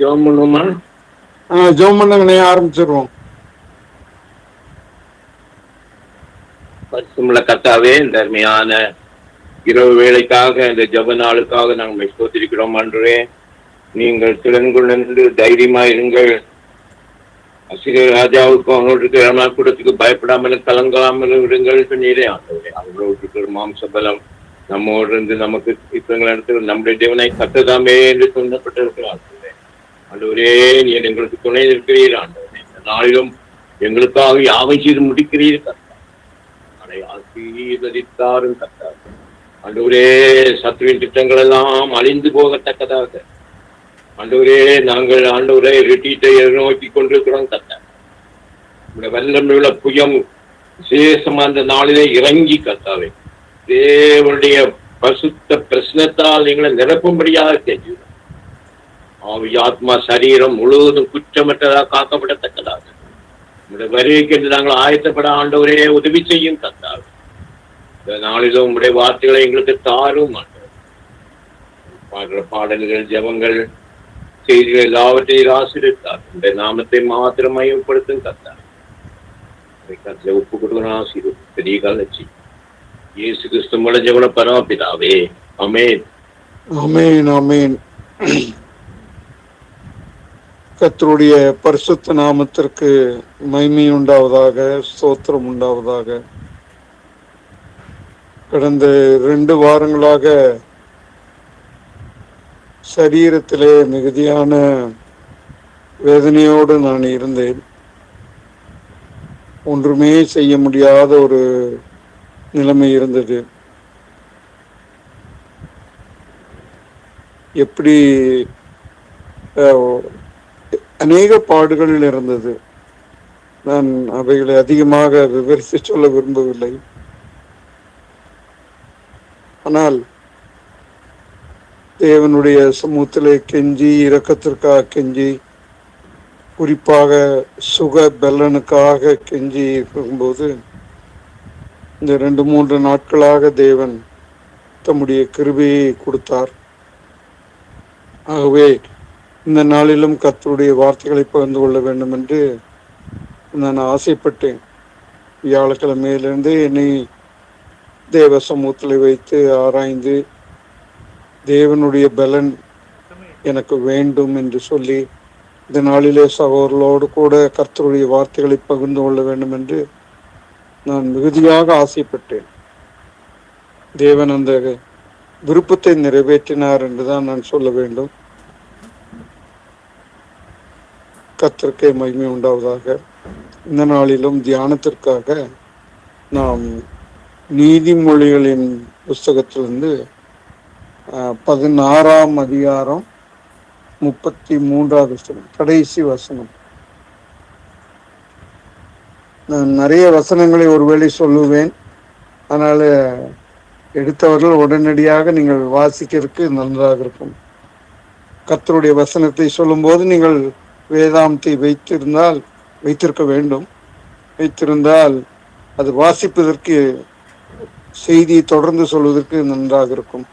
ஜெபம் பண்ணுவோமா? ஜெபம் பண்ணுங்கண்ணே, ஆரம்பிச்சிருவோம். பரிசுமுள்ள கர்த்தாவே, இந்த அருமையான இரவு வேளைக்காக, இந்த ஜெப நாளுக்காக நாங்கள் ஸ்தோத்திரிக்கிறோம். ஆண்டவரே, நீங்கள் திறன்கொண்டு தைரியமா இருங்கள். அசிரியர் ராஜாவுக்கும் அவங்களோட கூடத்துக்கு பயப்படாமல் கலங்காமல் விடுங்கள் சொன்னீரே ஆண்டவரே. அவங்களோட மாம்ச பலம் நம்மோடு இருந்து நமக்கு இடத்துல நம்முடைய தேவனை கத்ததாமே என்று சொல்லப்பட்டிருக்கிறார். ஆண்டவரே, நீ எங்களுக்கு துணை இருக்கிறீர். ஆண்டவரே, இந்த நாளிலும் எங்களுக்காக யாவை செய்து முடிக்கிறீர்கள். அதை ஆசீர்வதித்தாரும் கத்தார். ஆண்டவரே, சத்துவின் திட்டங்கள் எல்லாம் அழிந்து போகத்தக்கதாக ஆண்டவரே, நாங்கள் ஆண்டவரே ரிட்டீட்டை நோக்கி கொண்டிருக்கிறோம். கத்தார், வல்லமையுள்ள புயம் விசேஷமா அந்த நாளிலே இறங்கி கத்தாவே தேவனுடைய பசுத்த பிரச்சனத்தால் நீங்களை நிரப்பும்படியாக செஞ்சு ஆவி ஆத்மா சரீரம் முழுவதும் குற்றமற்றதாக காக்கப்படத்தக்கதாக உங்களுடைய வருகைக்கு என்று நாங்கள் ஆயத்தப்பட ஆண்டவரே உதவி செய்யும் கத்தாவே. இந்த நாளிலும் உங்களுடைய வார்த்தைகளை எங்களுக்கு தாரும் ஆண்டவர். பாடுற பாடல்கள், ஜெபங்கள், செய்திகள் எல்லாவற்றையும் ஆசீர்வதித்தார். இந்த நாமத்தை மாத்திரம் மையப்படுத்தும் கத்தார். ஒப்பு கொடுக்கணும் ஆசீர்வதி பெரிய காலச்சி இயேசு கிறிஸ்து மூலம் ஜெபன பரமபிதாவே, ஆமென். ஆமென், ஆமென். கர்த்தருடைய பரிசுத்த நாமத்திற்கு மகிமை உண்டாவதாக, ஸ்தோத்திரம் உண்டாவதாக. கடந்த 2 வாரங்களாக சரீரத்திலே மிகுதியான வேதனையோடு நான் இருந்தேன். ஒன்றுமே செய்ய முடியாத ஒரு நிலைமை இருந்தது. எப்படி அநேக பாடுகள் இருந்தது. நான் அவைகளை அதிகமாக விவரித்து சொல்ல விரும்பவில்லை. ஆனால் தேவனுடைய சமூகத்திலே கெஞ்சி, இரக்கத்திற்காக கெஞ்சி, குறிப்பாக சுக பலனுக்காக கெஞ்சி இருக்கும்போது இந்த 2-3 நாட்களாக தேவன் தம்முடைய கிருபையை கொடுத்தார். ஆகவே இந்த நாளிலும் கர்த்தருடைய வார்த்தைகளை பகிர்ந்து கொள்ள வேண்டும் என்று நான் ஆசைப்பட்டேன். வியாழக்கிழமையிலிருந்து என்னை தேவ சமூகத்தில் வைத்து ஆராய்ந்து தேவனுடைய பலன் எனக்கு வேண்டும் என்று சொல்லி இந்த நாளிலே சகோதரர்களோடு கூட கர்த்தருடைய வார்த்தைகளை பகிர்ந்து கொள்ள வேண்டும் என்று நான் மிகுதியாக ஆசைப்பட்டேன். தேவன் அந்த விருப்பத்தை நிறைவேற்றினார் என்றுதான் நான் சொல்ல வேண்டும். கர்த்தருக்கே மகிமை உண்டாவதாக. இந்த நாளிலும் தியானத்திற்காக நாம் நீதிமொழிகளின் புஸ்தகத்திலிருந்து 16ஆம் அதிகாரம் 33வது வசனம், கடைசி வசனம். நான் நிறைய வசனங்களை ஒருவேளை சொல்லுவேன். அதனால எடுத்தவர்கள் உடனடியாக நீங்கள் வாசிக்கிறதுக்கு நன்றாக இருக்கும். கர்த்தருடைய வசனத்தை சொல்லும்போது நீங்கள் வேதாந்தத்தை வைத்திருக்க வேண்டும். வைத்திருந்தால் அது வாசிப்பதற்கு, செய்தியை தொடர்ந்து சொல்வதற்கு நன்றாக இருக்கும்.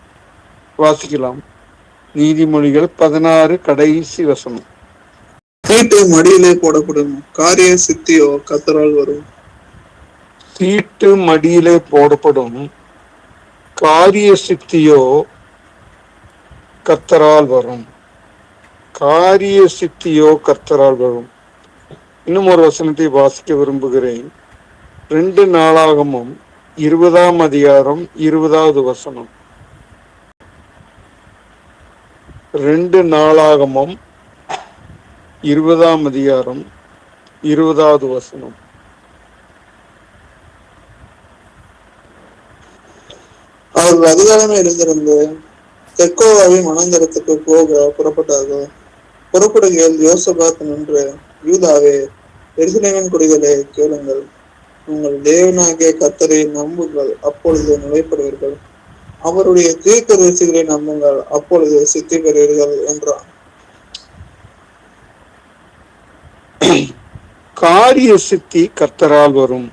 வாசிக்கலாம். நீதிமொழிகள் 16 கடைசி வசனம். சீட்டு மடியிலே போடப்படும், காரிய சித்தியோ கர்த்தரால் வரும். சீட்டு மடியிலே போடப்படும், காரிய சித்தியோ கர்த்தரால் வரும். காரிய சித்தியோ கர்த்தரால் வரும். இன்னும் ஒரு வசனத்தை வாசிக்க விரும்புகிறேன். 2 நாளாகமும் 20ஆம் அதிகாரம் 20வது வசனம். 2 நாளாகமும் 20ஆம் அதிகாரம் 20வது வசனம். அவர்கள் அதிகாரமே எழுந்திருந்து தெக்கோவாவின் வனாந்தரத்துக்கு போக புறப்பட்டார்கள். புறப்படுகையில் யோசபாத் நின்று, யூதாவே, எருசலேமின் குடிகளே, கேளுங்கள். உங்கள் தேவனாகிய கர்த்தரை நம்புங்கள், அப்பொழுது நிலைப்படுவீர்கள். அவருடைய தீர்க்கதரிசிகளை நம்புங்கள், அப்பொழுது சித்தி பெறுவீர்கள் என்றான். காரிய சித்தி கர்த்தரால் வரும்.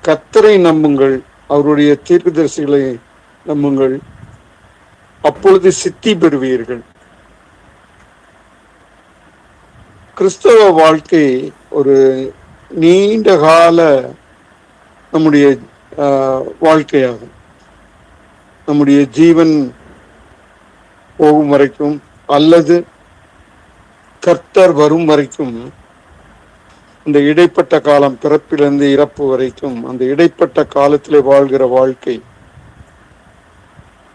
கர்த்தரை நம்புங்கள், அவருடைய தீர்க்கதரிசிகளை நம்புங்கள், அப்பொழுது சித்தி பெறுவீர்கள். கிறிஸ்தவ வாழ்க்கை ஒரு நீண்ட கால நம்முடைய வாழ்க்கையாகும். நம்முடைய ஜீவன் போகும் வரைக்கும் அல்லது கர்த்தர் வரும் வரைக்கும், இந்த இடைப்பட்ட காலம், பிறப்பிலிருந்து இறப்பு வரைக்கும், அந்த இடைப்பட்ட காலத்திலே வாழ்கிற வாழ்க்கை,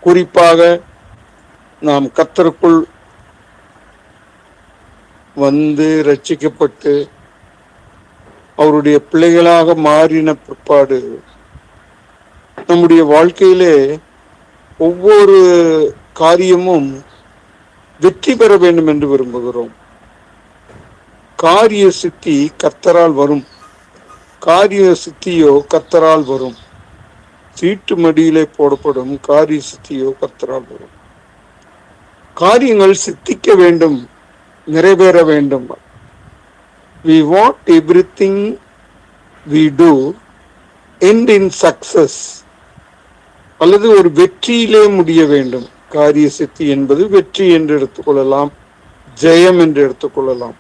குறிப்பாக நாம் கர்த்தருக்குள் வந்து ரட்சிக்கப்பட்டு அவருடைய பிள்ளைகளாக மாறின பிற்பாடு நம்முடைய வாழ்க்கையிலே ஒவ்வொரு காரியமும் வெற்றி பெற வேண்டும் என்று விரும்புகிறோம். காரிய சித்தி கர்த்தரால் வரும். காரிய சித்தியோ கர்த்தரால் வரும். சீட்டு மடியிலே போடப்படும் காரிய சித்தியோ கர்த்தரால் வரும். காரியங்கள் சித்திக்க வேண்டும், நிறைவேற வேண்டும். We want everything we do end in success, அல்லது ஒரு வெற்றியிலே முடிய வேண்டும். காரிய சித்தி என்பது வெற்றி என்று எடுத்துக்கொள்ளலாம், ஜெயம் என்று எடுத்துக்கொள்ளலாம்.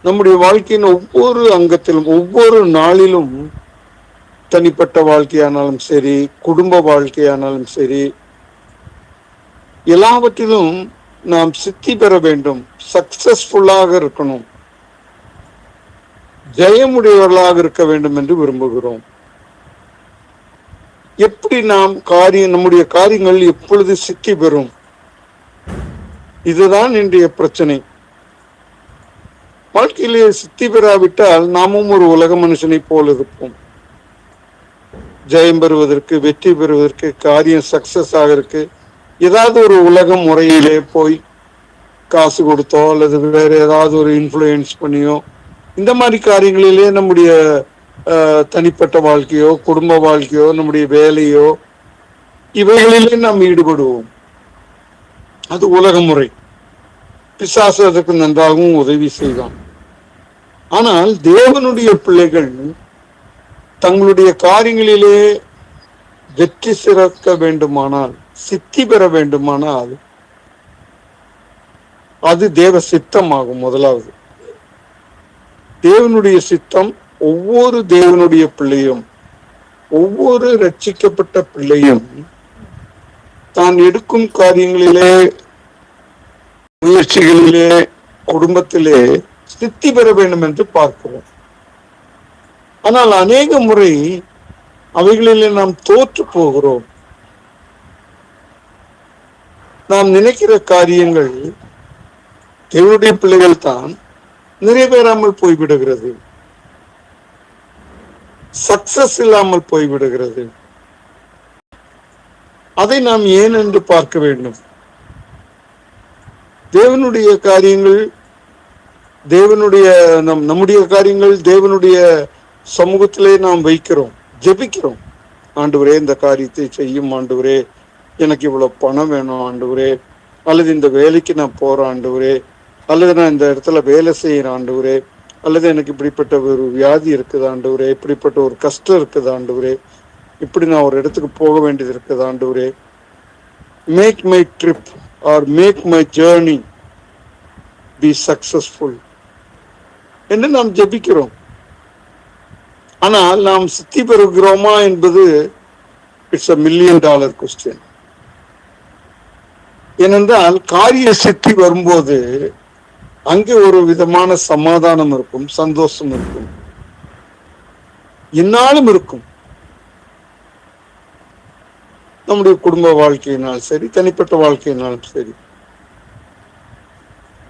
நம்முடைய வாழ்க்கையின் ஒவ்வொரு அங்கத்திலும், ஒவ்வொரு நாளிலும், தனிப்பட்ட வாழ்க்கையானாலும் சரி, குடும்ப வாழ்க்கையானாலும் சரி, எல்லாவற்றிலும் நாம் சித்தி பெற வேண்டும், சக்சஸ்ஃபுல்லாக இருக்கணும், ஜெயமுடையவர்களாக இருக்க வேண்டும் என்று விரும்புகிறோம். எப்படி நாம் நம்முடைய காரியங்கள் எப்பொழுது சித்தி பெறும்? இதுதான் இன்றைய பிரச்சனை. வாழ்க்கையிலே சித்தி பெறாவிட்டால் நாமும் ஒரு உலக மனுஷனை போல் இருப்போம். ஜெயம் பெறுவதற்கு, வெற்றி பெறுவதற்கு, காரியம் சக்சஸ் ஆகிறதுக்கு ஏதாவது ஒரு உலக முறையிலே போய் காசு கொடுத்தோ அல்லது வேற ஏதாவது ஒரு இன்ஃப்ளூயன்ஸ் பண்ணியோ, இந்த மாதிரி காரியங்களிலே நம்முடைய தனிப்பட்ட வாழ்க்கையோ, குடும்ப வாழ்க்கையோ, நம்முடைய வேலையோ, இவைகளிலே நாம் ஈடுபடுவோம். அது உலக முறை. பிசாசு அதற்கு நன்றாகவும் உதவி செய்வான். ஆனால் தேவனுடைய பிள்ளைகள் தங்களுடைய காரியங்களிலே வெற்றி சிறக்க வேண்டுமானால், சித்தி பெற வேண்டுமானால், அது தேவ சித்தமாகும். முதலாவது, தேவனுடைய சித்தம் ஒவ்வொரு தேவனுடைய பிள்ளையும், ஒவ்வொரு ரட்சிக்கப்பட்ட பிள்ளையும் தான் எடுக்கும் காரியங்களிலே, முயற்சிகளிலே, குடும்பத்திலே சித்தி பெற வேண்டும் என்று பார்க்கிறோம். ஆனால் அநேக முறை அவைகளிலே நாம் தோற்று போகிறோம். நாம் நினைக்கிற காரியங்கள் தேவனுடைய பிள்ளைகள் தான் நிறைவேறாமல் போய்விடுகிறது, சக்சஸ் இல்லாமல் போய்விடுகிறது. அதை நாம் ஏன் என்று பார்க்க வேண்டும். தேவனுடைய காரியங்கள், நம்முடைய காரியங்கள் தேவனுடைய சமூகத்திலே நாம் வைக்கிறோம், ஜெபிக்கிறோம். ஆண்டவரே, இந்த காரியத்தை செய்யும் ஆண்டவரே, எனக்கு இவ்வளவு பணம் வேணும் ஆண்டவரே, அல்லது இந்த வேலைக்கு நான் போறேன் ஆண்டவரே, அல்லது நான் இந்த இடத்துல வேலை செய்யறேன் ஆண்டவரே, அல்லது எனக்கு இப்படிப்பட்ட ஒரு வியாதி இருக்குது ஆண்டவரே, இப்படிப்பட்ட ஒரு கஷ்டம் இருக்குது ஆண்டவரே, இப்படி நான் ஒரு இடத்துக்கு போக வேண்டியது இருக்குது ஆண்டவரே, make my trip or make my journey be successful என்று நாம் ஜெபிக்கிறோம். ஆனால் நாம் சித்தி பெறுகிறோமா என்பது இட்ஸ் $1 million கொஸ்டின். ஏனென்றால் காரிய சித்தி வரும்போது அங்கே ஒரு விதமான சமாதானம் இருக்கும், சந்தோஷம் இருக்கும், இந்நாளும் இருக்கும். நம்முடைய குடும்ப வாழ்க்கையினாலும் சரி, தனிப்பட்ட வாழ்க்கையினாலும் சரி.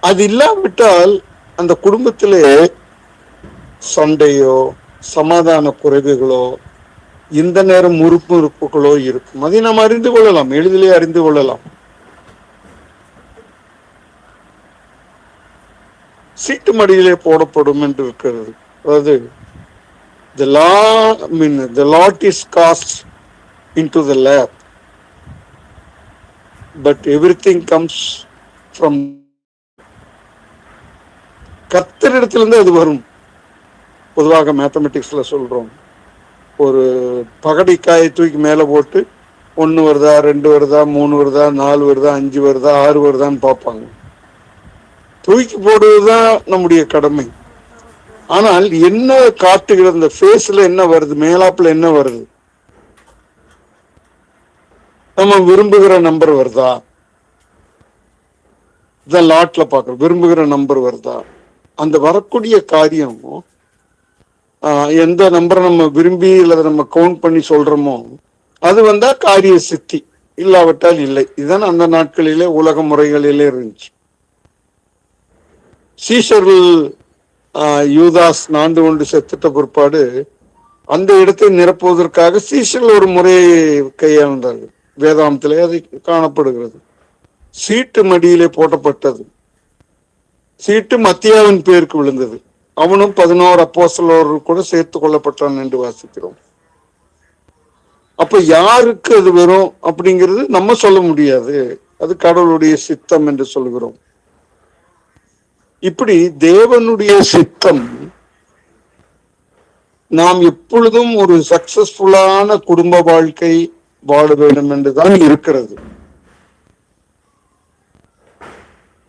அது இல்லாவிட்டால் அந்த குடும்பத்திலே சண்டையோ, சமாதான குறைவுகளோ, இந்த நேரம் முறுப்புகளோ இருக்கும். அதை நாம் அறிந்து கொள்ளலாம், எளிதிலே அறிந்து கொள்ளலாம். சீட்டு மடியிலே போடப்படும் என்று இருக்கிறது. அதாவது the lot is cast into the lap, but everything comes from கர்த்தரிடத்திலிருந்து அது வரும். பொதுவாக மேத்தமெட்டிக்ஸ்ல சொல்றோம், ஒரு பகடிக்காயை தூக்கி மேல போட்டு 1 வருதா, 2 வருதா, 3 வருதா, 4 வருதா, 5 வருதா, 6 வருதான்னு பார்ப்பாங்க. தூக்கி போடுவதுதான் நம்முடைய கடமை. ஆனால் என்ன காட்டுகிற இந்த ஃபேஸ்ல என்ன வருது, மேலாப்புல என்ன வருது? நம்ம விரும்புகிற நம்பர் வருதா? இதான் லாட்ல பாக்குறோம். விரும்புகிற நம்பர் வருதா? அந்த வரக்கூடிய காரியம் எந்த நம்பரை நம்ம விரும்பி இல்ல நம்ம கவுண்ட் பண்ணி சொல்றோமோ அது வந்தா காரிய சித்தி, இல்லாவிட்டால் இல்லை. இதுதான் அந்த நாட்களிலே உலக முறைகளிலே இருந்துச்சு. சீஷர்கள் யூதாஸ் நான்கு கொண்டு செத்துட்ட பிற்பாடு அந்த இடத்தை நிரப்புவதற்காக சீஷர்கள் ஒரு முறையை கையாண்டார்கள். வேதாந்தத்திலே அது காணப்படுகிறது. சீட்டு மடியிலே போட்டப்பட்டது. சீட்டு மத்தியாவின் பேருக்கு விழுந்தது. அவனும் 11 அப்போஸ்தலரோடு கூட சேர்த்து கொள்ளப்பட்டான் என்று வாசிக்கிறோம். அப்ப யாருக்கு அது வரும் அப்படிங்கிறது நம்ம சொல்ல முடியாது. அது கடவுளுடைய சித்தம் என்று சொல்கிறோம். இப்படி தேவனுடைய சித்தம் நாம் எப்பொழுதும் ஒரு சக்சஸ்ஃபுல்லான குடும்ப வாழ்க்கை வாழ வேண்டும் என்றுதான் இருக்கிறது.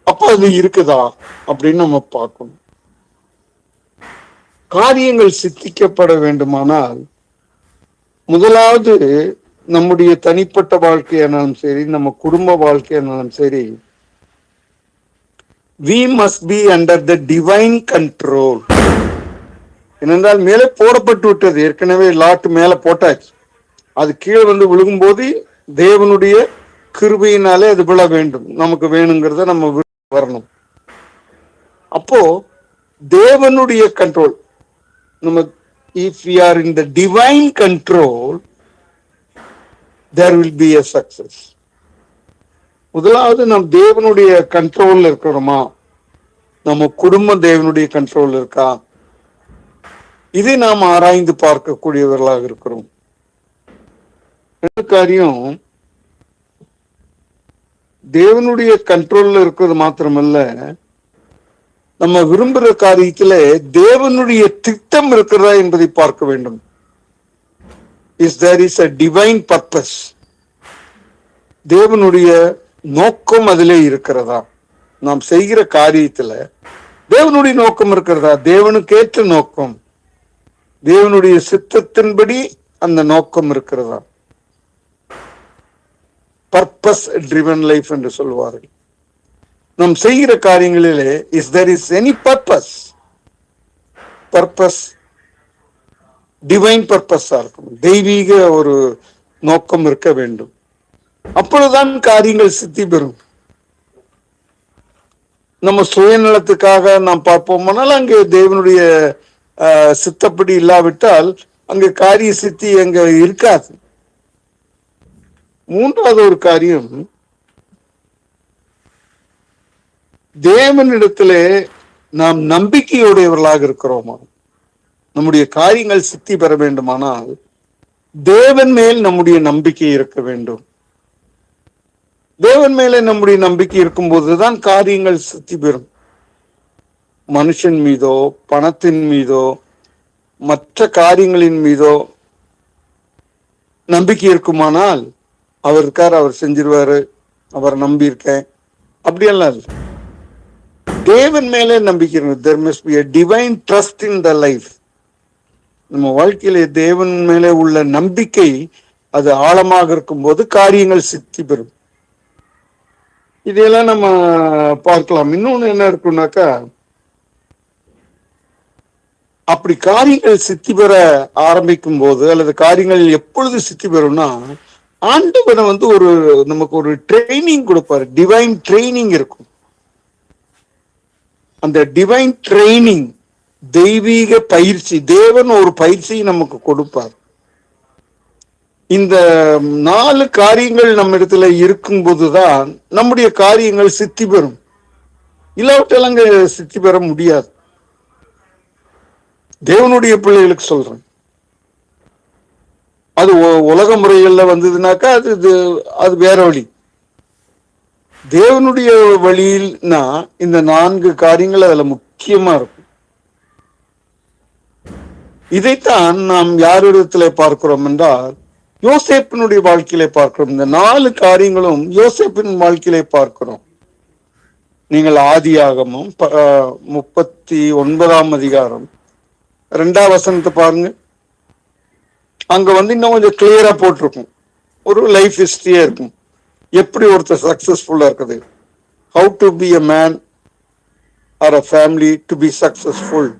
அப்ப அது இருக்குதா அப்படின்னு நம்ம பார்க்கணும். காரியங்கள் சித்திக்கப்பட வேண்டுமானால் முதலாவது நம்முடைய தனிப்பட்ட வாழ்க்கையானாலும் சரி, நம்ம குடும்ப வாழ்க்கையானாலும் சரி, we must be under the divine control. ஏனென்றால் மேலே போடப்பட்டு விட்டது. ஏற்கனவே லாட் மேல போட்டாச்சு. அது கீழே வந்து விழுகும்போது தேவனுடைய கிருபையினாலே அது விழ வேண்டும். நமக்கு வேணுங்கிறத நம்ம வரணும். அப்போ தேவனுடைய கண்ட்ரோல் நம்ம, if we are in the divine control, there will be a success. முதலாவது நாம் தேவனுடைய கண்ட்ரோல்ல இருக்கிறோமா? நம்ம குடும்பம் தேவனுடைய கண்ட்ரோல் இருக்கா? இதை நாம் ஆராய்ந்து பார்க்கக்கூடியவர்களாக இருக்கிறோம். காரியம் தேவனுடைய கண்ட்ரோல்ல இருக்கிறது மாத்திரமல்ல, நம்ம விரும்புகிற காரியத்துல தேவனுடைய திட்டம் இருக்கிறதா என்பதை பார்க்க வேண்டும். There is a divine purpose. தேவனுடைய நோக்கம் அதிலே இருக்கிறதா? நாம் செய்கிற காரியத்துல தேவனுடைய நோக்கம் இருக்கிறதா? தேவனுக்கேற்ற நோக்கம், தேவனுடைய சித்தத்தின்படி அந்த நோக்கம் இருக்கிறதா? பர்பஸ் ட்ரிவன் லைஃப் என்று சொல்வார்கள். நாம் செய்கிற காரியங்களிலே is there is any purpose, purpose divine பர்பஸா இருக்கும், தெய்வீக ஒரு நோக்கம் இருக்க வேண்டும். அப்பொழுதுதான் காரியங்கள் சித்தி பெறும். நம்ம சுயநலத்துக்காக நாம் பார்ப்போமானால் அங்கே தேவனுடைய சித்தப்படி இல்லாவிட்டால் அங்கு காரிய சித்தி அங்க இருக்காது. மூன்றாவது ஒரு காரியம், தேவனிடத்திலே நாம் நம்பிக்கையுடையவர்களாக இருக்கிறோமா? நம்முடைய காரியங்கள் சித்தி பெற வேண்டுமானால் தேவன் மேல் நம்முடைய நம்பிக்கை இருக்க வேண்டும். தேவன் மேலே நம்முடைய நம்பிக்கை இருக்கும் போதுதான் காரியங்கள் சித்தி பெறும். மனுஷன் மீதோ, பணத்தின் மீதோ, மற்ற காரியங்களின் மீதோ நம்பிக்கை இருக்குமானால் அவர் இருக்கார், அவர் செஞ்சிருவாரு, அவர் நம்பி இருக்கேன், அப்படியெல்லாம் இல்லை. தேவன் மேலே நம்பிக்கை. there must be a divine trust in the life. நம்ம வாழ்க்கையில தேவன் மேலே உள்ள நம்பிக்கை அது ஆழமாக இருக்கும் போது காரியங்கள் சித்தி பெறும். இதையெல்லாம் நம்ம பார்க்கலாம். இன்னொன்னு என்ன இருக்குன்னாக்கா, அப்படி காரியங்கள் சித்தி பெற ஆரம்பிக்கும் போது அல்லது காரியங்கள் எப்பொழுது சித்தி பெறும்னா, ஆண்டவனை ஒரு நமக்கு ஒரு ட்ரைனிங் கொடுப்பாரு. டிவைன் ட்ரைனிங் இருக்கும். அந்த டிவைன் ட்ரைனிங், தெய்வீக பயிற்சி, தேவன் ஒரு பயிற்சியை நமக்கு கொடுப்பார். இந்த 4 காரியங்கள் நம்ம இடத்துல இருக்கும் போதுதான் நம்முடைய காரியங்கள் சித்தி பெறும். இல்லாவிட்டால் அங்க சித்தி பெற முடியாது. தேவனுடைய பிள்ளைகளுக்கு சொல்றேன். அது உலக முறைகள்ல வந்ததுனாக்கா அது வேற வழி. தேவனுடைய வழியில்னா இந்த 4 காரியங்கள் அதுல முக்கியமா இருக்கும். இதைத்தான் நாம் யாரிடத்துல பார்க்கிறோம் என்றால் யோசேப்பினுடைய வாழ்க்கையிலே பார்க்கிறோம். இந்த 4 காரியங்களும் யோசேப்பின் வாழ்க்கையிலே பார்க்கிறோம். நீங்கள் ஆதியாகமம் 39ஆம் அதிகாரம் 2ஆம் வசனத்தை பாருங்க. அங்க இன்னும் கொஞ்சம் கிளியரா போட்டிருக்கும். ஒரு லைஃப் ஹிஸ்டரியா இருக்கும், எப்படி ஒருத்தர் சக்சஸ்ஃபுல்லா இருக்குது. How to be a man or a family to be successful.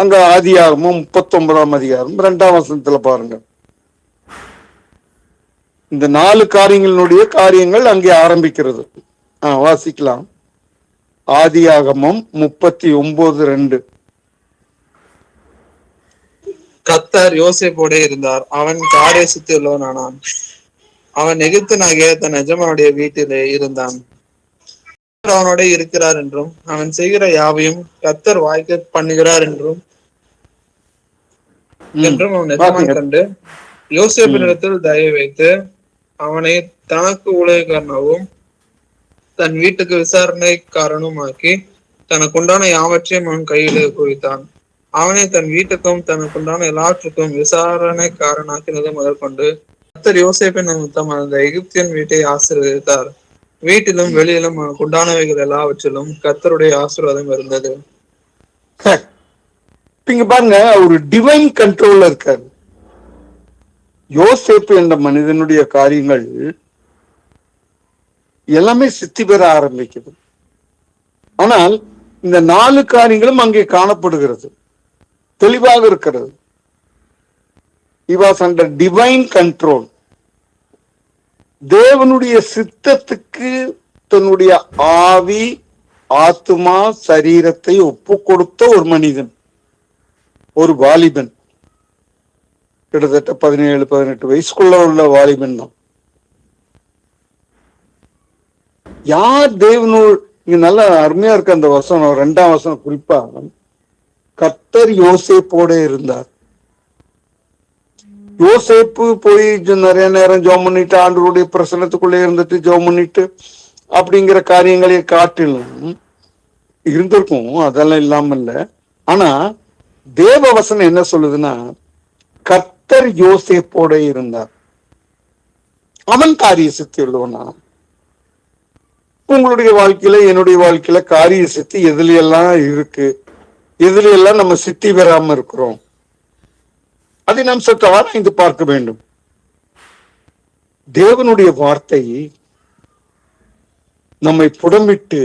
அங்க ஆதியாகமம் 39ஆம் அதிகாரம் 2ஆம் வசனத்துல பாருங்க. இந்த 4 காரியங்களுடைய காரியங்கள் அங்கே ஆரம்பிக்கிறது. வாசிக்கலாம். ஆதியாகமம் 39:2. கர்த்தர் யோசேப்போட இருந்தார். அவன் காரிய சித்தி உள்ளவனானான். அவன் எகிப்தனாகிய தன் எஜமானுடைய வீட்டிலே இருந்தான். அவனோட இருக்கிறார் என்றும் அவன் செய்கிற யாவையும் கர்த்தர் வாய்க்க பண்ணுகிறார் என்றும் அவன் எஜமான் கண்டு யோசேப்பினிடத்தில் தயவு வைத்து அவனை தனக்கு ஊழியக்காரனாகவும் தன் வீட்டுக்கு விசாரணைக்காரனுமாக்கி தனக்குண்டான யாவற்றையும் அவன் கையிலே குவித்தான். அவனை தன் வீட்டுக்கும் தனக்குண்டான எல்லாற்றுக்கும் விசாரணைக்காரனாக்கினது முதல் கொண்டு கர்த்தர் யோசேப்பின் நிமித்தம் அந்த எகிப்தியன் வீட்டை ஆசீர்வதித்தார். வீட்டிலும் வெளியிலும் உண்டானவைகள் எல்லாவற்றிலும் கர்த்தருடைய ஆசீர்வாதம் இருந்தது. இங்க பாருங்க, ஒரு டிவைன் கண்ட்ரோல்ல இருக்காரு யோசேப்பு என்ற மனிதனுடைய காரியங்கள் எல்லாமே சித்தி பெற ஆரம்பிக்குது. ஆனால் இந்த 4 காரியங்களும் அங்கே காணப்படுகிறது, தெளிவாக இருக்கிறது. He was under divine control. தேவனுடைய சித்தத்துக்கு தன்னுடைய ஆவி, ஆத்துமா, சரீரத்தை ஒப்பு கொடுத்த ஒரு மனிதன், ஒரு வாலிபன். கிட்டத்தட்ட 17-18 வயசுக்குள்ள உள்ள வாலிபன் தான். யார் தேவனோடு, இங்க நல்ல அருமையா இருக்கு அந்த வசனம், 2ஆம் வசனம் குறிப்பா. கர்த்தர் யோசேப்போட இருந்தார். யோசேப்பு போய் நிறைய நேரம் ஜெபம் பண்ணிட்டு, ஆண்டவருடைய பிரசன்னத்துக்குள்ளே இருந்துட்டு ஜெபம் பண்ணிட்டு அப்படிங்கிற காரியங்களை காட்டிலும் இருந்திருக்கும், அதெல்லாம் இல்லாம இல்ல. ஆனா தேவ வசனம் என்ன சொல்லுதுன்னா, கர்த்தர் யோசேப்போட இருந்தார். அவன் காரிய சித்தி உள்ளவனா. உங்களுடைய வாழ்க்கையில, என்னுடைய வாழ்க்கையில காரிய சித்தி எதுல எல்லாம் இருக்கு, எதுல எல்லாம் நம்ம சித்தி பெறாம இருக்கிறோம், அதை நாம் சற்று ஆராய்ந்து பார்க்க வேண்டும். தேவனுடைய வார்த்தை நம்மை புடமிட்டு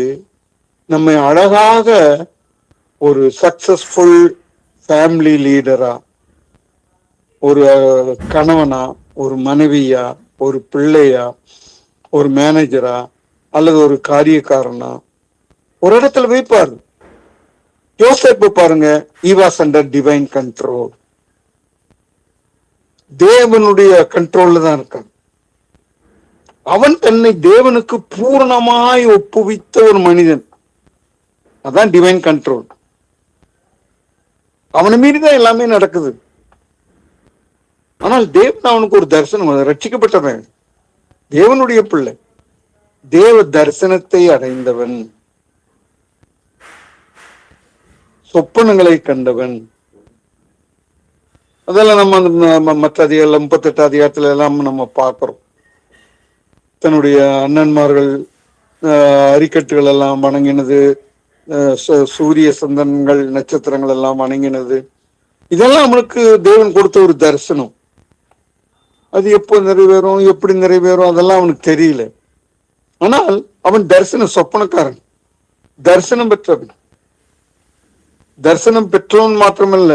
நம்மை அழகாக ஒரு சக்சஸ்ஃபுல் ஃபேமிலி லீடரா, ஒரு கணவனா, ஒரு மனைவியா, ஒரு பிள்ளையா, ஒரு மேனேஜரா அல்லது ஒரு காரியக்காரனா ஒரு இடத்துல வைப்பாரு. யோசேப்பு பாருங்க, he was under divine control. தேவனுடைய கண்ட்ரோல்ல தான் இருக்கான். அவன் தன்னை தேவனுக்கு பூரணமாய் ஒப்புவித்த ஒரு மனிதன். அதான் டிவைன் கண்ட்ரோல். அவனை மீறிதான் எல்லாமே நடக்குது. ஆனால் தேவன் அவனுக்கு ஒரு தரிசனம், ரட்சிக்கப்பட்டவன், தேவனுடைய பிள்ளை, தேவ தரிசனத்தை அடைந்தவன், சொப்பனங்களை கண்டவன். அதெல்லாம் நம்ம மற்ற அதிகாரம் 38 அதிகாரத்துல எல்லாம் நம்ம பார்க்கிறோம். தன்னுடைய அண்ணன்மார்கள் அரிக்கட்டுகள் எல்லாம் வணங்கினது, சூரிய சந்தனங்கள் நட்சத்திரங்கள் எல்லாம் வணங்கினது, இதெல்லாம் அவனுக்கு தேவன் கொடுத்த ஒரு தரிசனம். அது எப்போ நிறைவேறும், எப்படி நிறைவேறும், அதெல்லாம் அவனுக்கு தெரியல. ஆனால் அவன் தரிசன சொப்பனக்காரன், தரிசனம் பெற்றவன். தரிசனம் பெற்றவன் மாத்திரமல்ல,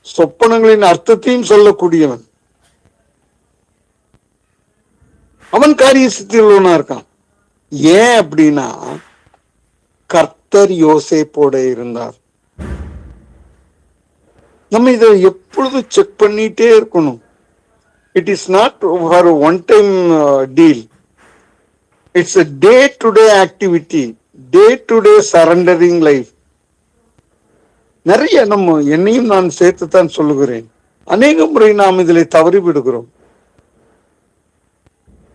சொப்பனங்களின் அர்த்தத்தையும் சொல்லக்கூடியவன். அவன் காரிய சித்தியுள்ளவனா இருக்கான். ஏன் அப்படின்னா, கர்த்தர் யோசேப்போட இருந்தார். நம்ம இதை எப்பொழுதும் செக் பண்ணிட்டே இருக்கணும். It is not for one time deal. It's a day-to-day activity, day-to-day surrendering life. நிறைய நம்ம, என்னையும் நான் சேர்த்துத்தான் சொல்லுகிறேன், அநேக முறை நாம் இதில் தவறி விடுகிறோம்.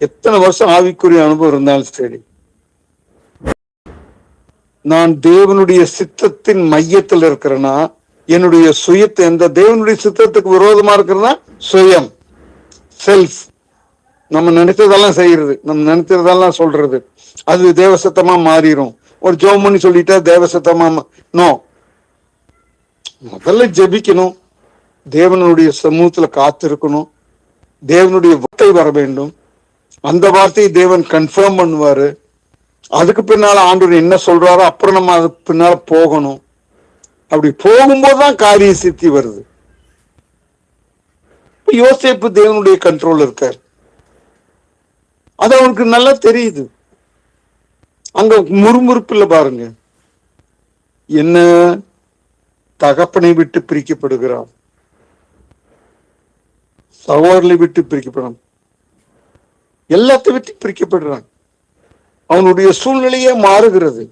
எத்தனை வருஷம் ஆவிக்குரிய அனுபவம் இருந்தாலும் சரி, நான் தேவனுடைய சித்தத்தின் மையத்தில் இருக்கிறேன்னா, என்னுடைய சுயத்தை, எந்த தேவனுடைய சித்தத்துக்கு விரோதமா இருக்கிறதா சுயம், செல்ஃப், நம்ம நினைத்ததெல்லாம் செய்யறது, நம்ம நினைத்ததெல்லாம் சொல்றது, அது தேவ சித்தமா மாறிடும். ஒரு ஜெபம் பண்ணி சொல்லிட்டா தேவ சித்தமா? நோ, முதல்ல ஜெபிக்கணும், தேவனுடைய சமூகத்துல காத்திருக்கணும், தேவனுடைய வார்த்தை வர வேண்டும், அந்த வார்த்தையை தேவன் கன்ஃபார்ம் பண்ணுவாரு. அதுக்கு பின்னால ஆண்டவர் என்ன சொல்றாரோ அப்புறம் நம்ம அதுக்கு பின்னால போகணும். அப்படி போகும்போதுதான் காரிய சித்தி வருது. யோசேப்பு தேவனுடைய கண்ட்ரோல் இருக்கார், அது அவனுக்கு நல்லா தெரியுது. அங்க முறுமுறுப்பு இல்ல பாருங்க, என்ன தகப்பனை விட்டு பிரிக்கப்படுகிறான், சகோதரனை விட்டு பிரிக்கப்படும், எல்லாத்தை விட்டு பிரிக்கப்படுறான். அவனுடைய சூழ்நிலையே மாறுகிறது.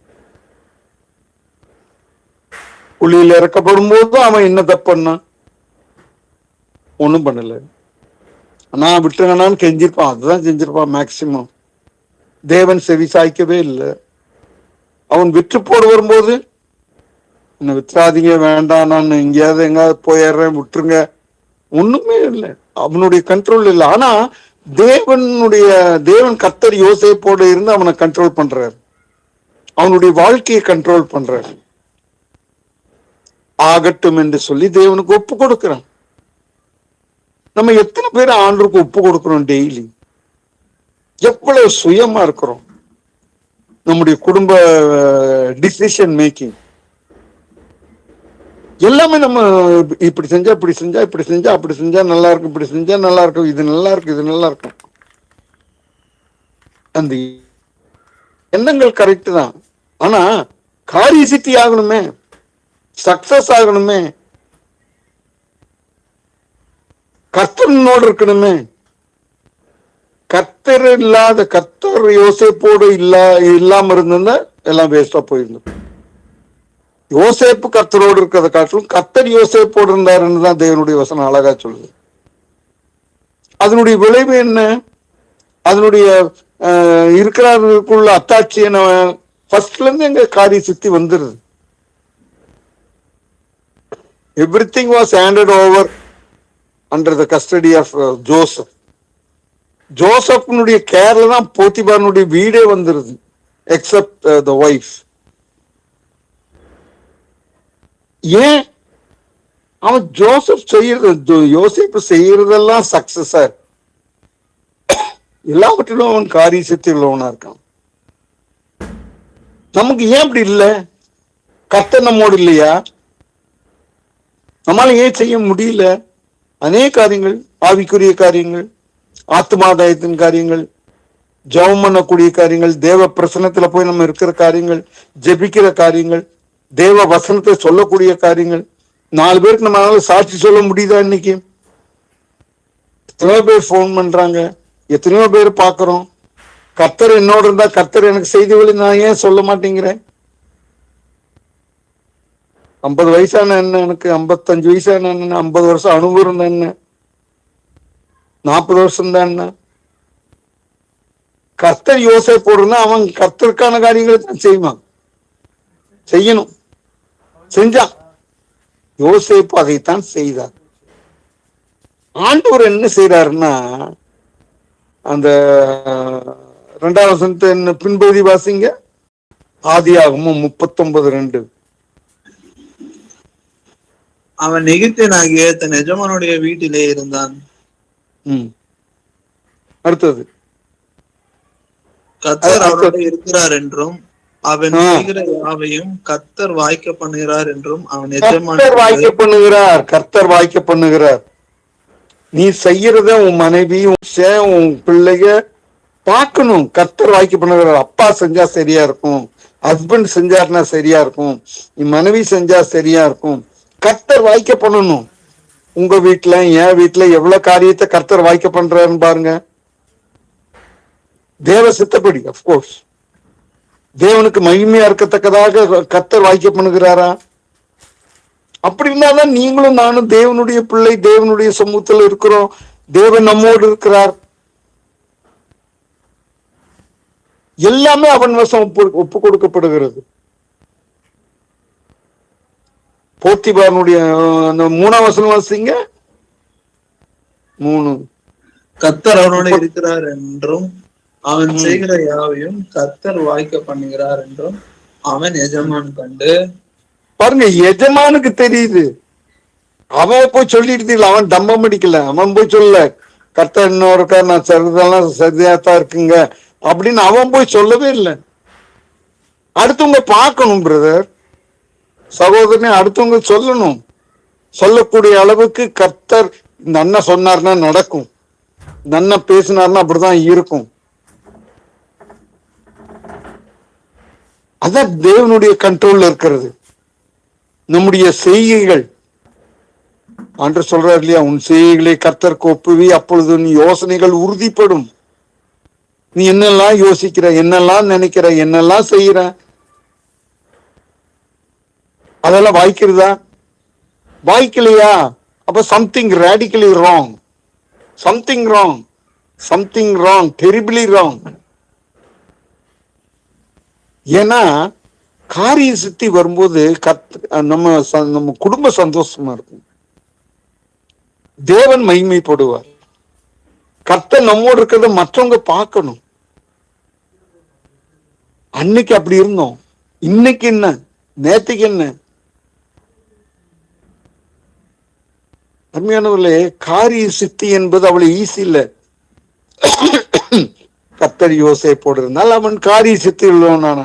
குழியில் இறக்கப்படும் போது அவன் என்ன தப்புன்னா ஒண்ணும் பண்ணல, நான் விட்டுருங்கன்னு கெஞ்சிருப்பான், அதுதான் செஞ்சிருப்பான் மேக்சிமம். தேவன் செவி சாய்க்கவே இல்லை. அவன் விற்று போடு வரும்போது என்ன வித்துறாதீங்க, வேண்டாம், நான் எங்கேயாவது எங்காவது போயிடுறேன், விட்டுருங்க, ஒண்ணுமே இல்லை, அவனுடைய கண்ட்ரோல் இல்லை. ஆனா தேவன் கர்த்தர் யோசேப்போடு இருந்து அவனை கண்ட்ரோல் பண்றார், அவனுடைய வாழ்க்கையை கண்ட்ரோல் பண்றார். ஆகட்டும் என்று சொல்லி தேவனுக்கு ஒப்பு கொடுக்கிறான். நம்ம எத்தனை பேர் ஆண்டவருக்கு ஒப்பு கொடுக்கிறோம்? டெய்லி எவ்வளவு சுயமா இருக்கிறோம். நம்முடைய குடும்ப டிசிஷன் மேக்கிங் எல்லாமே நம்ம இப்படி செஞ்சா இப்படி செஞ்சா இப்படி செஞ்சா அப்படி செஞ்சா நல்லா இருக்கும், இப்படி செஞ்சா நல்லா இருக்கும், இது நல்லா இருக்கும், இது நல்லா இருக்கும். அந்த எண்ணங்கள் கரெக்ட் தான், ஆனா காரிய சித்தி ஆகணுமே, சக்சஸ் ஆகணுமே, கர்த்தனோடு இருக்கணுமே. கர்த்தர் இல்லாத, கர்த்தர் யோசேப்போடு இல்லாம இருந்தா எல்லாம் வேஸ்டா போயிருந்தோம். யோசேப்பு கர்த்தரோடு இருக்கிறத காட்டிலும் கர்த்தர் யோசேப்போடு இருந்தாருன்னு தான் தேவனுடைய வசனம் அழகா சொல்லுது. அதனுடைய விளைவு என்ன? அதனுடைய இருக்கிறதுக்குள்ள அத்தாட்சி என்ன? ஃபர்ஸ்ட்ல இருந்து எங்க காரிய சித்தி வந்துருது. Everything was handed over under the custody of Joseph. ஜோசப்னுடைய கேர்ல தான் போத்திபாரனுடைய வீடே வந்துருது, எக்ஸப்ட் த வைஃப். ஏன்? அவன் ஜோசப் செய்யறது, யோசேப்பு செய்யறதெல்லாம் சக்சஸா, எல்லாவற்றிலும் அவன் காரிய சித்தி உள்ளவனா இருக்கான். நமக்கு ஏன் அப்படி இல்லை? கர்த்தர் நம்மோடு இல்லையா? நம்மளால ஏன் செய்ய முடியல? அநேக காரியங்கள், ஆவிக்குரிய காரியங்கள், ஆத்மாதாயத்தின் காரியங்கள், ஜெபம் பண்ணக்கூடிய காரியங்கள், தேவ பிரசனத்துல போய் நம்ம இருக்கிற காரியங்கள், ஜெபிக்கிற காரியங்கள், தேவ வசனத்தை சொல்லக்கூடிய காரியங்கள், 4 பேருக்கு நம்மளால சாட்சி சொல்ல முடியுதா? இன்னைக்கு எத்தனையோ பேர் போன் பண்றாங்க, எத்தனையோ பேர் பாக்குறோம். கர்த்தர் என்னோட இருந்தா, கர்த்தர் எனக்கு செய்திகளை நான் ஏன் சொல்ல மாட்டேங்கிறேன்? 50 வயசான என்ன, எனக்கு 55 வயசான என்ன, 50 வருஷம் அனுபவம் என்ன, 40 வருஷம் தான் என்ன? கர்த்தர் யோசேப்போடுனா அவன் கர்த்தருக்கான காரியங்களை தான் செய்வான், செய்யணும், செஞ்சான். யோசேப்பு அதைத்தான் செய்தார். ஆண்டவர் என்ன செய்யறாருன்னா, அந்த 2ஆம் வசனத்தை பின்பகுதி வாசிங்க, ஆதியாகமம் 39:2. அவன் எகிப்தியனாகிய தன் எஜமானுடைய வீட்டிலே இருந்தான். அடுத்தது, கர்த்தர் அவனோடு இருக்கிறார் என்றும் அவன் செய்கிற யாவையும் கர்த்தர் வாய்க்க பண்ணுகிறார் என்றும் அவன் எஜமான் வாய்க்க பண்ணுகிறார். கர்த்தர் வாய்க்க பண்ணுகிறார். நீ செய்யறத உன் மனைவி, உன் பிள்ளைக பார்க்கணும். கர்த்தர் வாய்க்க பண்ணுகிறார். அப்பா செஞ்சா சரியா இருக்கும், ஹஸ்பண்ட் செஞ்சாருன்னா சரியா இருக்கும், நீ மனைவி செஞ்சா சரியா இருக்கும். கர்த்தர் வாய்க்க பண்ணணும். உங்க வீட்டுல, என் வீட்டுல எவ்வளவு காரியத்தை கர்த்தர் வாய்க்க பண்றாருன்னு பாருங்க. தேவ சித்தப்படி, அப்கோர்ஸ் தேவனுக்கு மகிமையா இருக்கத்தக்கதாக கர்த்தர் வாய்க்க பண்ணுகிறாரா? அப்படி இருந்தாதான் நீங்களும் நானும் தேவனுடைய பிள்ளை, தேவனுடைய சமூகத்தில் இருக்கிறோம், தேவன் நம்மோடு இருக்கிறார். எல்லாமே அவன் வசம் ஒப்பு கொடுக்கப்படுகிறது. போத்திபாரனுடைய 3ஆம் வசனம் வாசிங்க. 3. கர்த்தர் அவனோடு இருக்கிறார் என்றும் அவன் செய்கிற யாவையும் கர்த்தர் வாய்க்க பண்ணுகிறார் என்றும் அவன் எஜமான் கண்டு பாருங்க, எஜமானுக்கு தெரியுது. அவன் போய் சொல்லிட்டு இல்லை, அவன் தம்பம் அடிக்கல, அவன் போய் சொல்லல கர்த்தர் இன்னொருக்கா நான் சரிதெல்லாம் சரியாத்தான் இருக்குங்க அப்படின்னு அவன் போய் சொல்லவே இல்லை. அடுத்தவங்க பார்க்கணும் பிரதர், சகோதரனே, அடுத்தவங்க சொல்லணும். சொல்லக்கூடிய அளவுக்கு கர்த்தர் இந்த அண்ணன் சொன்னார்னா நடக்கும், இந்த அண்ணன் பேசினார்னா அப்படிதான் இருக்கும். அதான் தேவனுடைய கண்ட்ரோல்ல இருக்கிறது. நம்முடைய செய்கைகள், ஆண்டு சொல்றாரு இல்லையா, உன் செய்கைகளை கர்த்தருக்கு ஒப்புவி, அப்பொழுது நீ யோசனைகள் உறுதிப்படும். நீ என்னெல்லாம் யோசிக்கிற, என்னெல்லாம் நினைக்கிற, என்னெல்லாம் செய்யற, அதெல்லாம் வாய்க்கிறதா? வாய்க்கலையா? அப்ப something radically wrong, something wrong, something wrong, terribly wrong. ஏன்னா காரிய சித்தி வரும்போது நம்ம குடும்ப சந்தோஷமா இருக்கும், தேவன் மகிமைப்படுவார். கர்த்தர் நம்மோடு இருக்கிறத மற்றவங்க பார்க்கணும். அன்னைக்கு அப்படி இருந்தோம், இன்னைக்கு என்ன, நேற்றுக்கு என்ன? அருமையானவர்களே, காரிய சித்தி என்பது அவ்வளவு ஈஸி இல்லை. கர்த்தர் யோசேப்போடு இருந்தால் அவன் காரிய சித்தி உள்ளவனான.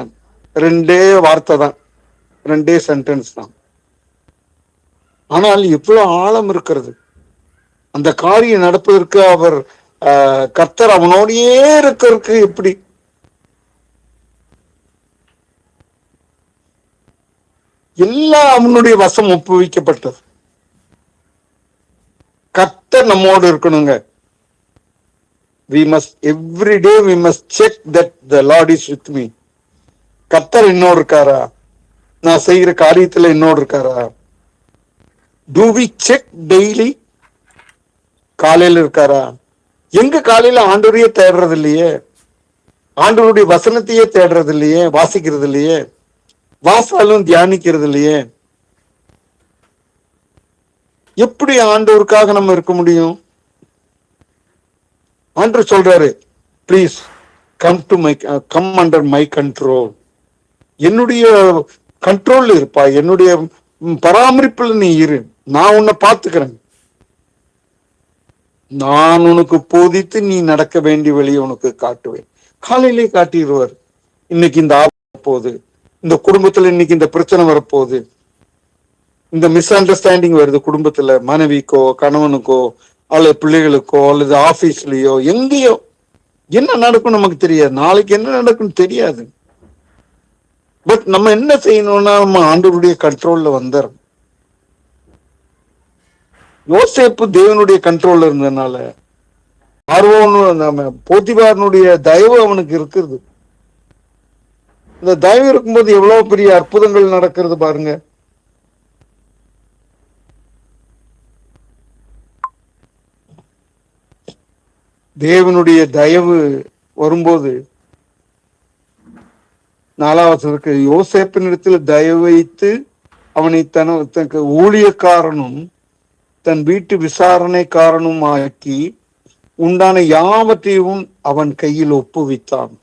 ரெண்டே வார்த்தை தான், ரெண்டே சென்டென்ஸ் தான். ஆனால் எவ்வளவு ஆழம் இருக்கிறது அந்த காரியம் நடப்பதற்கு. அவர் கர்த்தர் அவனோடையே இருக்கிறதுக்கு எப்படி எல்லாம் அவனுடைய வசம் ஒப்புவிக்கப்பட்டது. கர்த்தர் நம்மோடு இருக்கணுங்க. we must every day we must check that the Lord is with me. கர்த்தர் இன்னோடு இருக்காரா, நான் செய்கிற காரியத்துல இன்னோடு இருக்காரா? do we check daily? காலையில இருக்காரா? எங்க காலையில ஆண்டவரையே தேடுறது இல்லையே, ஆண்டவருடைய வசனத்தையே தேடுறது இல்லையே, வாசிக்கிறது இல்லையே, வாசாலும் தியானிக்கிறது இல்லையே. எப்படி ஆண்டவருக்காக நம்ம இருக்க முடியும்? ஆண்டவர் சொல்றாரு, please come under my control. என்னுடைய கண்ட்ரோல் இருப்பா, என்னுடைய பராமரிப்புல நீ இரு, நான் உன்னை பார்த்துக்கிறேன், நான் உனக்கு போதித்து நீ நடக்க வேண்டிய வழியை உனக்கு காட்டுவேன். காலையிலே காட்டிடுவார். இன்னைக்கு இந்த ஆபத்து போகுது, இந்த குடும்பத்துல இன்னைக்கு இந்த பிரச்சனை வரப்போகுது, இந்த மிஸ் அண்டர்ஸ்டாண்டிங் வருது குடும்பத்துல, மனைவிக்கோ கணவனுக்கோ அல்லது பிள்ளைகளுக்கோ அல்லது ஆபீஸ்லயோ எங்கேயோ. என்ன நடக்கும் நமக்கு தெரியாது, நாளைக்கு என்ன நடக்கும் தெரியாது. பட் நம்ம என்ன செய்யணும்னா, நம்ம ஆண்டவருடைய கண்ட்ரோல்ல வந்துடும். யோசேப்பு தேவனுடைய கண்ட்ரோல்ல இருந்ததுனால நம்ம போத்திபாரனுடைய தயவு அவனுக்கு இருக்குது. இந்த தயவு இருக்கும்போது எவ்வளவு பெரிய அற்புதங்கள் நடக்கிறது பாருங்க. தேவனுடைய தயவு வரும்போது 4வது யோசேப்பின் இடத்துல தயவு வைத்து அவனை தனக்கு ஊழியக்காரனும் தன் வீட்டு விசாரணைக்காரனும் ஆக்கி உண்டான யாவற்றையும் அவன் கையில் ஒப்புவித்தான்.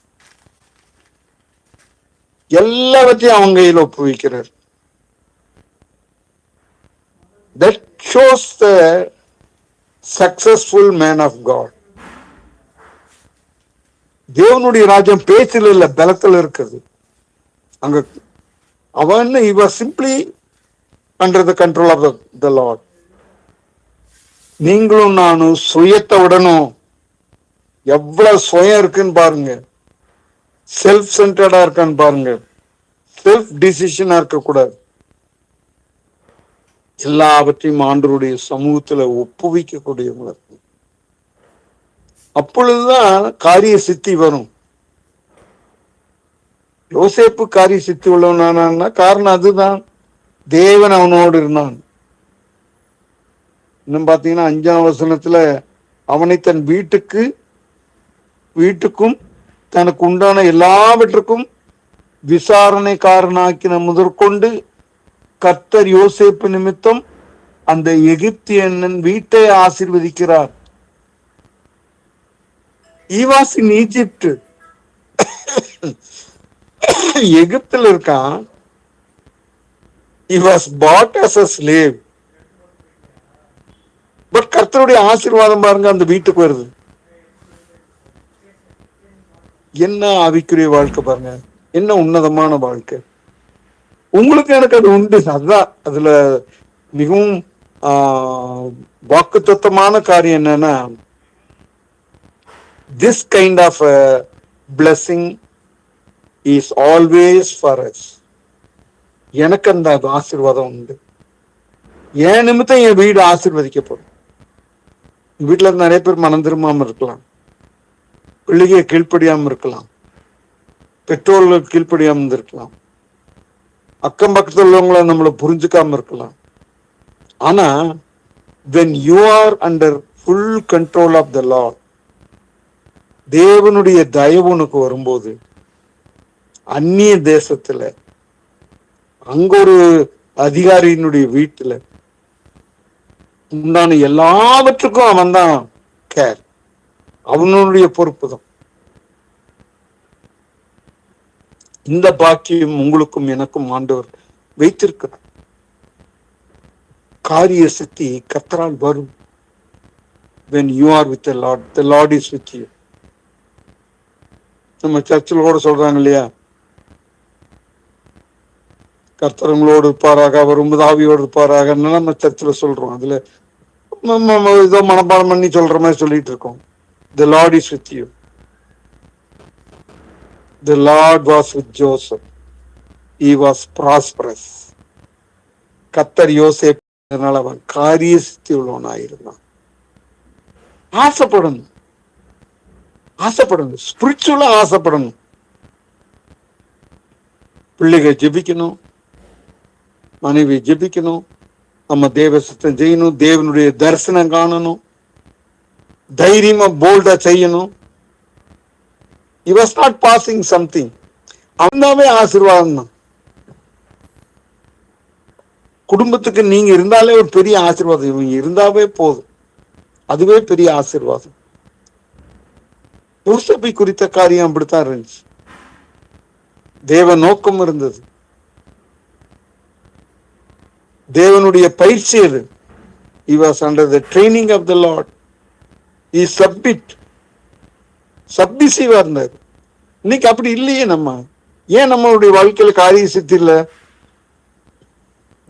எல்லாவற்றையும் அவன் கையில் ஒப்புவிக்கிறார். That shows the successful man of God. தேவனுடைய ராஜ்யம் பேச்சில் இல்ல, பலத்தில் இருக்குது. அங்க அவன் he was simply under the control of the Lord. நீங்களும் நானும் சுயத்தை விடணும். எவ்வளவு சுயம் இருக்குன்னு பாருங்க, செல்ஃப் சென்டர்டா இருக்கான்னு பாருங்க, செல்ஃப் டிசிஷனா இருக்கக்கூடாது. எல்லாவற்றையும் ஆண்டவருடைய சமூகத்துல ஒப்புவிக்கக்கூடியவங்க இருக்கும். அப்பொழுதுதான் காரிய சித்தி வரும். யோசேப்பு காரிய சித்தி உள்ளவனானா காரணம் அதுதான், தேவன் அவனோடு இருந்தான். இன்னும் பாத்தீங்கன்னா 5ஆம் வசனத்துல அவனை தன் வீட்டுக்கும் தனக்கு உண்டான எல்லாவற்றுக்கும் விசாரணைக்காரனாக்கின முதற்கொண்டு கர்த்தர் யோசேப்பு நிமித்தம் அந்த எகிப்தியன் வீட்டை ஆசீர்வதிக்கிறார். He was in Egypt. எகிப்துல இருக்கான். He was bought as a slave. But கர்த்தருடைய ஆசீர்வாதம் பாருங்க அந்த வீட்டுக்கு வருது. என்ன ஆவிக்குரிய வாழ்க்கை பாருங்க, என்ன உன்னதமான வாழ்க்கை. உங்களுக்கு எனக்கு அது உண்டு. அதுதான் அதுல மிகவும் வாக்குத்தத்தமான காரியம் என்னன்னா, this kind of blessing is always for us. எனக்கு அந்த ஆசீர்வாதம் உண்டு. என் நிமித்தம் என் வீடு ஆசீர்வதிக்கப்படும். வீட்டுல இருந்து நிறைய பேர் மனம் திரும்பாம இருக்கலாம், பிள்ளைக கீழ்ப்படியாம இருக்கலாம், பெற்றோர்களுக்கு கீழ்ப்படியாம இருக்கலாம், அக்கம் பக்கத்தில் உள்ளவங்களை நம்மளை புரிஞ்சுக்காம இருக்கலாம். ஆனா when you are under full control of the Lord, தேவனுடைய தயவு உனக்கு வரும்போது, அந்நிய தேசத்துல அங்க ஒரு அதிகாரியினுடைய வீட்டுல உண்டான எல்லாவற்றுக்கும் அவன் தான் கேர், அவனுடைய பொறுப்பு தான். இந்த பாக்கியம் உங்களுக்கும் எனக்கும் ஆண்டவர் வைத்திருக்கிறார். காரிய சித்தி கர்த்தரால் வரும். when you are with the Lord, the Lord is with you. நம்ம சர்ச்சில் கூட சொல்றாங்க இல்லையா, கர்த்தர் உங்களோடு இருப்பாராக, அவர் உமது ஆவியோடு இருப்பாராக, நம்ம சர்ச்சில் சொல்றோம். அதுல ஏதோ மனப்பாடம் பண்ணி சொல்ற மாதிரி சொல்லிட்டு இருக்கோம். the Lord is with you. the Lord was with Joseph. he was prosperous. கர்த்தர் யோசேப்பு அவன் காரிய சித்தி உள்ளவனாயிருந்தான். ஆசைப்படணும், ஆசைப்படணும், ஸ்பிரிச்சுவலா ஆசைப்படணும். பிள்ளைகள் ஜெபிக்கணும், மனைவி ஜெபிக்கணும், நம்ம தேவ சித்தம் செய்யணும், தேவனுடைய தரிசனம் காணணும், தைரியமா போல்டா செய்யணும். He was not passing something. அவனாவே ஆசீர்வாதம் தான். குடும்பத்துக்கு நீங்க இருந்தாலே ஒரு பெரிய ஆசீர்வாதம். இவங்க இருந்தாவே போதும், அதுவே பெரிய ஆசீர்வாதம். யோசேப்பை குறித்த காரியம் அப்படித்தான் இருந்துச்சு. தேவ நோக்கம் இருந்தது, தேவனுடைய பயிற்சி அது. He was under the training of the Lord. He சப்மிசிவா இருந்தார். இன்னைக்கு அப்படி இல்லையே. நம்ம ஏன் நம்மளுடைய வாழ்க்கையில காரிய சித்தி இல்ல,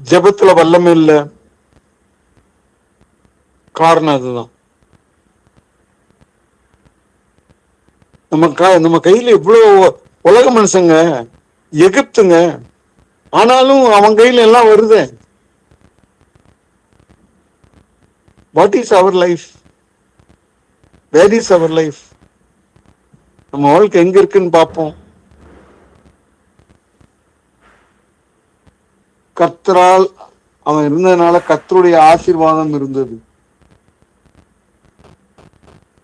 ஜெபத்துல வல்லமை இல்ல? காரணம் அதுதான். நம்ம கையில இவ்வளவு உலக மனுஷங்க, எகிப்துங்க, ஆனாலும் அவன் கையில எல்லாம் வருது. What is our life? Where is our life? நம்ம வாழ்க்கை எங்க இருக்குன்னு பார்ப்போம். கர்த்தரால் அவன் இருந்ததுனால கர்த்தருடைய ஆசீர்வாதம் இருந்தது.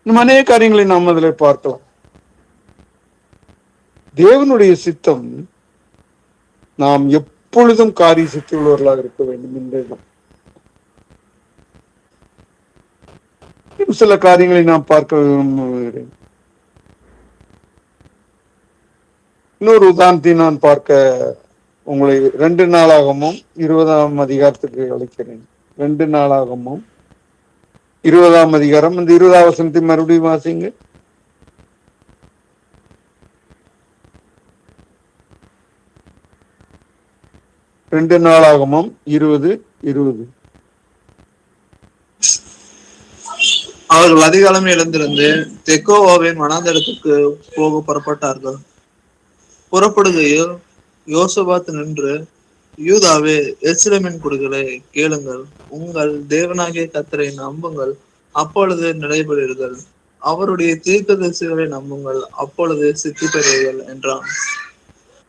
இன்னும் அநேக காரியங்களை நாம் அதில் பார்க்கலாம். தேவனுடைய சித்தம் நாம் எப்பொழுதும் காரிய சித்தி உள்ளவர்களாக இருக்க வேண்டும் என்றுதான். சில காரியங்களை நாம் பார்க்க விரும்புகிறேன். இன்னொரு உதாரணத்தை நான் பார்க்க உங்களை 2 நாளாகமும் 20ஆம் அதிகாரத்துக்கு அழைக்கிறேன். 2 நாளாகமும் 20ஆம் அதிகாரம், இந்த 20ஆம் வசனத்தை மறுபடியும் வாசிங்க. ரெண்டு நாளாகமும் 20:20. அவர்கள் அதிகாலமே எழுந்திருந்து தெக்கோவாவின் வனாந்தரத்துக்கு போக புறப்பட்டார்கள். புறப்படுகையில் யோசபாத் நின்று, யூதாவே, எருசலேமின் குடிகளே, கேளுங்கள், உங்கள் தேவனாகிய கர்த்தரை நம்புங்கள், அப்பொழுது நிலைபெறுவீர்கள், அவருடைய தீர்க்கதரிசிகளை நம்புங்கள், அப்பொழுது சித்தி பெறுவீர்கள் என்றான்.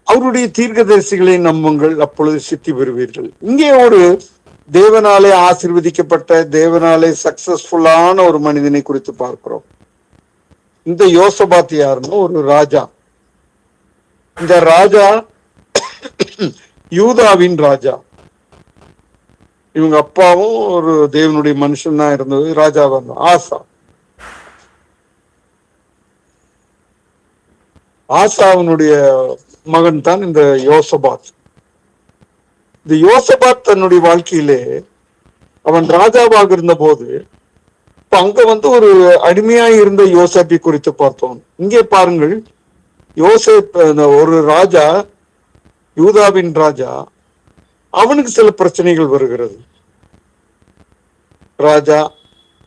அவருடைய தீர்க்கதரிசிகளை நம்புங்கள், அப்பொழுது சித்தி பெறுவீர்கள். இங்கே ஒரு தேவனாலே ஆசீர்வதிக்கப்பட்ட, தேவனாலே சக்சஸ்ஃபுல்லான ஒரு மனிதனை குறித்து பார்க்கிறோம். இந்த யோசபாத் யாருன்னா ஒரு ராஜா. இந்த ராஜா யூதாவின் ராஜா. இவங்க அப்பாவும் ஒரு தேவனுடைய மனுஷன் தான் இருந்தது, ராஜாவா இருந்தார். ஆசாவினுடைய மகன் தான் இந்த யோசபாத். இந்த யோசபாத் தன்னுடைய வாழ்க்கையிலே அவன் ராஜாவாக இருந்த போது அங்க ஒரு அடிமையாய் இருந்த யோசேப்பை குறித்து பார்த்தோம். இங்கே பாருங்கள், யோசேப் ஒரு ராஜா, யூதாவின் ராஜா, அவனுக்கு சில பிரச்சனைகள் வருகிறது. ராஜா,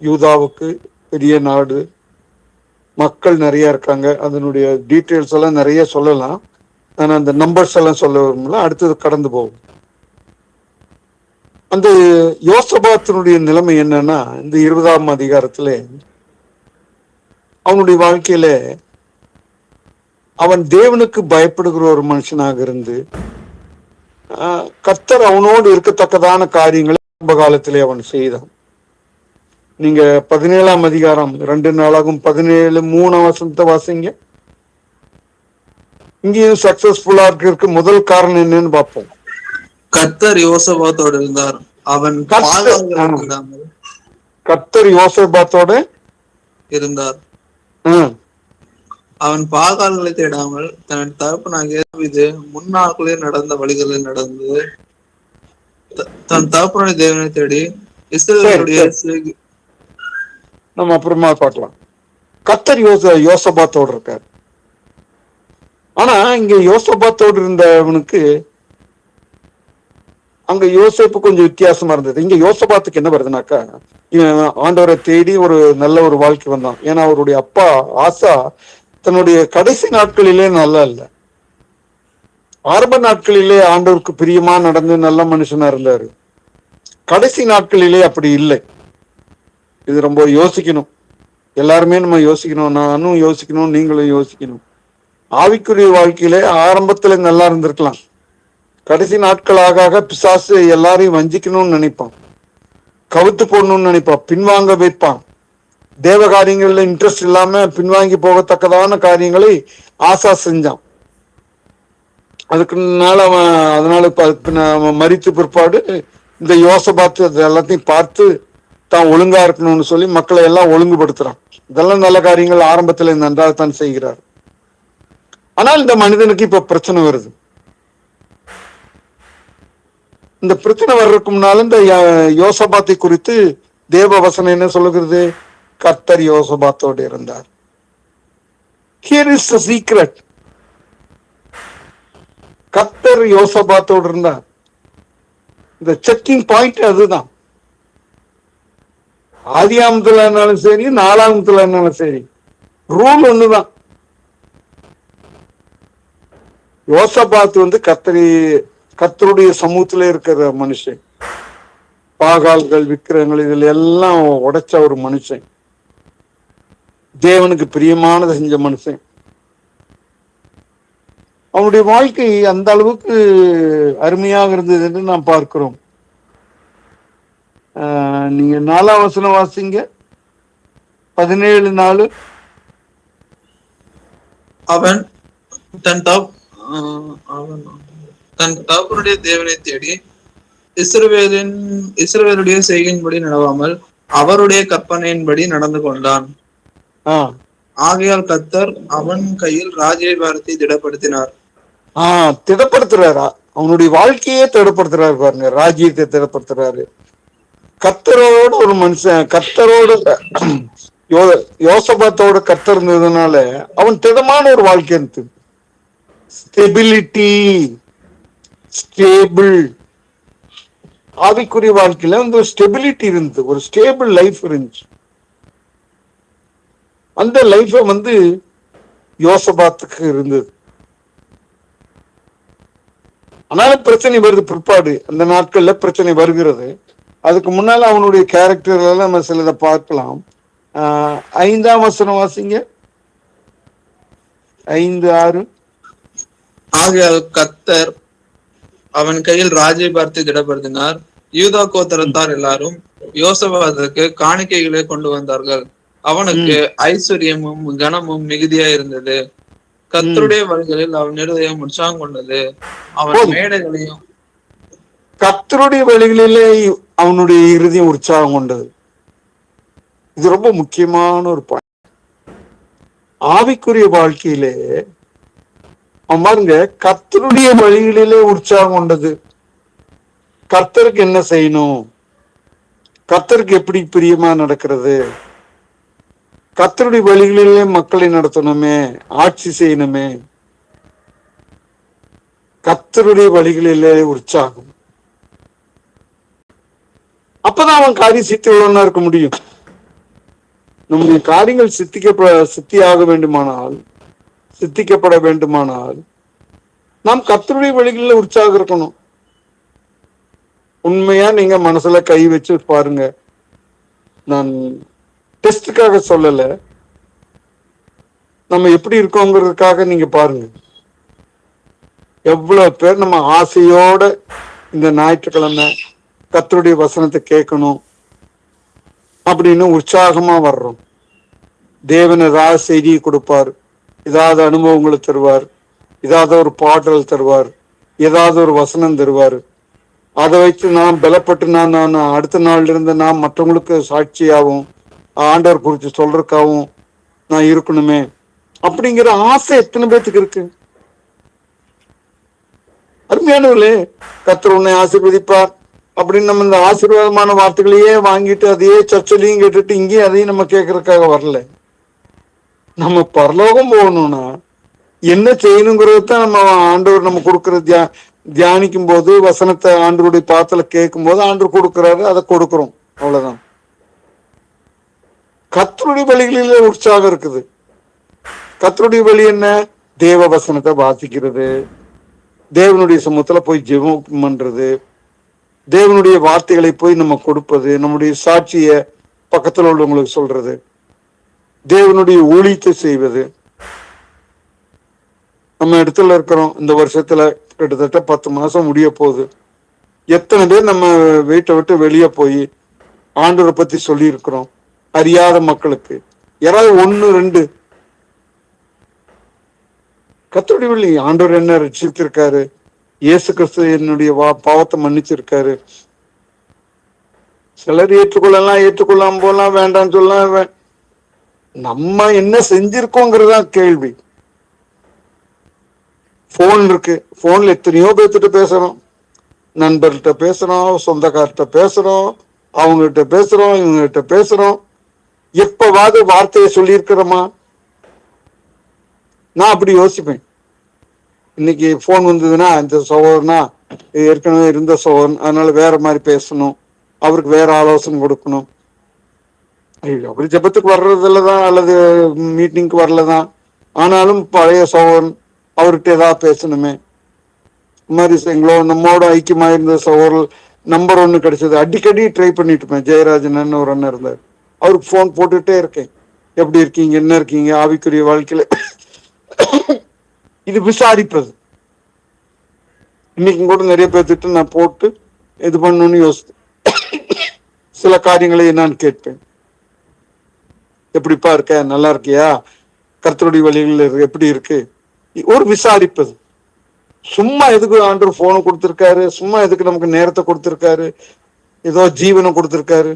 யூதாவுக்கு பெரிய நாடு, மக்கள் நிறைய இருக்காங்க. அதனுடைய டீட்டெயில்ஸ் எல்லாம் நிறைய சொல்லலாம். ஆனா அந்த நம்பர்ஸ் எல்லாம் சொல்ல விரும்பல, அடுத்தது கடந்து போகும். அந்த யோசபாத்தினுடைய நிலைமை என்னன்னா, இந்த 20ஆம் அதிகாரத்துல அவனுடைய வாழ்க்கையில அவன் தேவனுக்கு பயப்படுகிற ஒரு மனுஷனாக இருந்து கர்த்தர் அவனோடு இருக்கத்தக்கதான காரியங்களை ஆரம்ப காலத்திலே அவன் செய்தான். நீங்க 17ஆம் அதிகாரம் 2 நாளாகும் 17:3 வசனத்தை வாசிங்க. இங்கேயும் சக்சஸ்ஃபுல்லா இருக்கிறதுக்கு முதல் காரணம் என்னன்னு பார்ப்போம். கர்த்தர் யோசபாத்தோடு இருந்தார். அவன் கர்த்தர் யோசபாத்தோட இருந்தார். அவன் பாகால்களை தேடாமல் தன் தகப்பனாகிய தாவீது முன்னாட்களில் நடந்த வழிகளில் நடந்து தன் தகப்பனுடைய தேவனை தேடி இஸ்ரவேலுடைய நம்ம அப்புறமா பார்க்கலாம். கர்த்தர் யோசபாத்தோடு இருக்கார். ஆனா இங்க யோசபாத்தோடு இருந்தவனுக்கு அங்க யோசேப்பு கொஞ்சம் வித்தியாசமா இருந்தது. இங்க யோசபாத்துக்கு என்ன வருதுனாக்கா, ஆண்டவரை தேடி ஒரு நல்ல ஒரு வாழ்க்கை வந்தான். ஏன்னா அவருடைய அப்பா ஆசா தன்னுடைய கடைசி நாட்களிலே நல்லா இல்ல, ஆரம்ப நாட்களிலே ஆண்டவருக்கு பிரியமா நடந்து நல்ல மனுஷனா இருந்தாரு. கடைசி நாட்களிலே அப்படி இல்லை. இது ரொம்ப யோசிக்கணும். எல்லாருமே நம்ம யோசிக்கணும், நானும் யோசிக்கணும், நீங்களும் யோசிக்கணும். ஆவிக்குரிய வாழ்க்கையிலே ஆரம்பத்துல நல்லா இருந்திருக்கலாம், கடைசி நாட்களாக பிசாசு எல்லாரையும் வஞ்சிக்கணும்னு நினைப்பான், கவுத்து போடணும்னு நினைப்பான், பின்வாங்க வைப்பான். தேவ காரியங்கள்ல இன்ட்ரெஸ்ட் இல்லாம பின்வாங்கி போகத்தக்கதான காரியங்களை ஆசா செஞ்சான். அதுக்குனால அவன் மரித்து பிற்பாடு இந்த யோசபாத்து அது எல்லாத்தையும் பார்த்து தான் ஒழுங்கா இருக்கணும்னு சொல்லி மக்களை எல்லாம் ஒழுங்குபடுத்துறான். இதெல்லாம் நல்ல காரியங்கள் ஆரம்பத்துல நன்றாகத்தான் செய்கிறார். ஆனால் இந்த மனிதனுக்கு இப்ப பிரச்சனை வருது. இந்த பிரச்சனை வர்றதுக்கு முன்னால இந்த யோசபாத்தை குறித்து தேவ வசனம் என்ன சொல்லுகிறது? கர்த்தர் யோசபாத்தோடு இருந்தார். Here is the secret. கர்த்தர் யோசபாத்தோடு இருந்தார். இந்த செக்கிங் பாயிண்ட் அதுதான். ஆதியாமத்துல இருந்தாலும் சரி, 4ஆமத்துல இருந்தாலும் சரி, ரூல் ஒண்ணுதான். யோசபாத் கர்த்தருடைய சமூகத்துல இருக்கிற மனுஷன். பாகால்கள், விக்கிரங்கள், இதுல எல்லாம் உடைச்ச ஒரு மனுஷன், தேவனுக்கு பிரியமானதை செஞ்ச மனுஷன். அவனுடைய வாழ்க்கை அந்த அளவுக்கு அருமையாக இருந்தது என்று நாம் பார்க்கிறோம். நீங்க 4ஆம் வசனம் வாசிங்க, 17:4. அவன் தன் தகப்பனுடைய தேவனை தேடி இஸ்ரவேலுடைய செய்கையின்படி நடவாமல் அவருடைய கற்பனையின்படி நடந்து கொண்டான். ஆகையால் கர்த்தர் அவன் கையில் ராஜ்யபாரத்தை திடப்படுத்தினார். திடப்படுத்துறாரா? அவனுடைய வாழ்க்கையே திடப்படுத்துறாரு பாருங்க, ராஜ்யத்தை திடப்படுத்துறாரு. கர்த்தரோட ஒரு மனுஷன், கர்த்தரோட யோசபாத்தோட கர்த்தர் இருந்ததுனால அவன் திடமான ஒரு வாழ்க்கை இருந்தது. Stability, stable. ஆவிக்குரிய வாழ்க்கையில ஒரு ஸ்டெபிலிட்டி இருந்தது, ஒரு ஸ்டேபிள் லைஃப் இருந்துச்சு. அந்த லைஃப் யோசபாத்துக்கு இருந்தது. ஆனாலும் பிரச்சனை வருது பிற்பாடு, அந்த நாட்கள்ல பிரச்சனை வருகிறது. அதுக்கு முன்னால அவனுடைய கேரக்டர் எல்லாம் நம்ம சிலதை பார்க்கலாம். 5ஆம் வசனம் வாசிங்க, 5:6. ஆகையால் கர்த்தர் அவன் கையில் ராஜ்யபாரத்தை திடப்படுத்தினார். யூதா கோத்திரத்தார் எல்லாரும் யோசபாத்துக்கு காணிக்கைகளை கொண்டு வந்தார்கள். அவனுக்கு ஐஸ்வர்யமும் கனமும் மிகுதியா இருந்தது. கர்த்தருடைய வழிகளில் அவன் இருதயம் உற்சாகம் கொண்டது. அவன் மேடைகளையும் கர்த்தருடைய வழிகளிலே அவனுடைய இருதயம் உற்சாகம் கொண்டது. இது ரொம்ப முக்கியமான ஒரு பாயிண்ட். ஆவிக்குரிய வாழ்க்கையிலே அவன் பாருங்க, கர்த்தருடைய வழிகளிலே உற்சாகம் கொண்டது. கர்த்தருக்கு என்ன செய்யணும், கர்த்தருக்கு எப்படி பிரியமா நடக்கிறது, கர்த்தருடைய வழிகளிலே மக்களை நடத்தணுமே, ஆட்சி செய்யணுமே, கர்த்தருடைய வழிகளிலே உற்சாகம். அப்பதான் அவன் காரியம் சித்தியுள்ளவனா இருக்க முடியும். நம்முடைய காரியங்கள் சித்தியாக வேண்டுமானால், சித்திக்கப்பட வேண்டுமானால் நாம் கர்த்தருடைய வழிகளில் உற்சாகம் இருக்கணும். உண்மையா நீங்க மனசுல கை வச்சு பாருங்க. நான் டெஸ்டுக்காக சொல்லல, நம்ம எப்படி இருக்கோங்கிறதுக்காக நீங்க பாருங்க. எவ்வளவு பேர் நம்ம ஆசையோட இந்த ஞாயிற்றுக்கிழமை கர்த்தருடைய வசனத்தை கேட்கணும் அப்படின்னு உற்சாகமா வர்றோம். தேவன் ஏதாவது செய்தியை கொடுப்பார், ஏதாவது அனுபவங்களை தருவார், ஏதாவது ஒரு பாடல் தருவார், ஏதாவது ஒரு வசனம் தருவார். அதை வைத்து நான் பலப்பட்டு நான் அடுத்த நாள்ல இருந்து நான் மற்றவங்களுக்கு சாட்சியாகவும் ஆண்டவர் குறித்து சொல்றதுக்காகவும் நான் இருக்கணுமே அப்படிங்கிற ஆசை எத்தனை பேத்துக்கு இருக்கு? அருமையானவர்களே, கர்த்தர் உன்னை ஆசீர்வதிப்பார் அப்படின்னு நம்ம இந்த ஆசீர்வாதமான வார்த்தைகளையே வாங்கிட்டு அதையே சர்ச்சையிலையும் கேட்டுட்டு இங்கேயும் அதையும் நம்ம கேட்கறதுக்காக வரல. நம்ம பரலோகம் போகணும்னா என்ன செய்யணுங்கிறது தான் நம்ம ஆண்டவர் நம்ம கொடுக்கற தியானிக்கும் போது, வசனத்தை ஆண்டவருடைய பாத்துல கேட்கும் போது ஆண்டவர் கொடுக்கிறாரு, அதை கொடுக்கிறோம், அவ்வளவுதான். கர்த்தருடைய வழிகளில உற்சாகம் இருக்குது. கர்த்தருடைய வழி என்ன? தேவ வசனத்தை வாசிக்கிறது, தேவனுடைய சமூகத்துல போய் ஜெபம் பண்றது, தேவனுடைய வார்த்தைகளை போய் நம்ம கொடுப்பது, நம்முடைய சாட்சிய பக்கத்துல உள்ளவங்களுக்கு சொல்றது, தேவனுடைய ஊழியத்தை செய்வது. நம்ம இடத்துல இருக்கிறோம், இந்த வருஷத்துல கிட்டத்தட்ட 10 மாசம் முடிய போகுது. எத்தனை பேர் நம்ம வீட்டை விட்டு வெளியே போய் ஆண்டவரை பத்தி சொல்லி இருக்கிறோம் அறியாத மக்களுக்கு? யாராவது 1 2 கர்த்தருடைய வழி, ஆண்டவர் என்ன ரட்சித்திருக்காரு, இயேசு கிறிஸ்து என்னுடைய பாவத்தை மன்னிச்சிருக்காரு. சிலர் ஏற்றுக்கொள்ளலாம், ஏற்றுக்கொள்ளாம போலாம், வேண்டாம்னு சொல்லலாம். நம்ம என்ன செஞ்சிருக்கோங்கிறதா கேள்வி. போன் இருக்கு, போன்ல எத்தனையோ பேர்த்திட்ட பேசுறோம், நண்பர்கிட்ட பேசுறோம், சொந்தக்கார்ட்ட பேசுறோம், அவங்ககிட்ட பேசுறோம், இவங்ககிட்ட பேசுறோம். எப்பவாவது வார்த்தையை சொல்லியிருக்கிறோமா? நான் அப்படி யோசிப்பேன். இன்னைக்கு போன் வந்ததுன்னா இந்த சகோதரனா ஏற்கனவே இருந்த சகோதரன், அதனால வேற மாதிரி பேசணும், அவருக்கு வேற ஆலோசனை கொடுக்கணும். அப்படி ஜபத்துக்கு வர்றதுலதான் அல்லது மீட்டிங்க்கு வரலதான், ஆனாலும் பழைய சகோதரன், அவர்கிட்ட ஏதாவது பேசணுமே. மாதிரி எங்களோ நம்மோட ஐக்கியமா இருந்த சகோதரர் நம்பர் 1 கிடைச்சது. அடிக்கடி ட்ரை பண்ணிட்டு இருப்பேன். ஜெயராஜன் ஒரு அண்ணன் இருந்தார், அவருக்கு போன் போட்டுட்டே இருக்கேன். எப்படி இருக்கீங்க, என்ன இருக்கீங்க, ஆவிக்குரிய வாழ்க்கையில இது விசாரிப்பது. இன்னைக்கு கூட நிறைய பேர்த்திட்டு நான் போட்டு இது பண்ணணும்னு யோசித்து சில காரியங்களை நான் கேட்பேன். எப்படிப்பா இருக்க, நல்லா இருக்கியா, கர்த்தருடைய வழிகள் எப்படி இருக்கு, ஒரு விசாரிப்பது. சும்மா எதுக்கு ஆண்டவர் போனை கொடுத்திருக்காரு, சும்மா எதுக்கு நமக்கு நேரத்தை கொடுத்திருக்காரு, ஏதோ ஜீவனை கொடுத்திருக்காரு.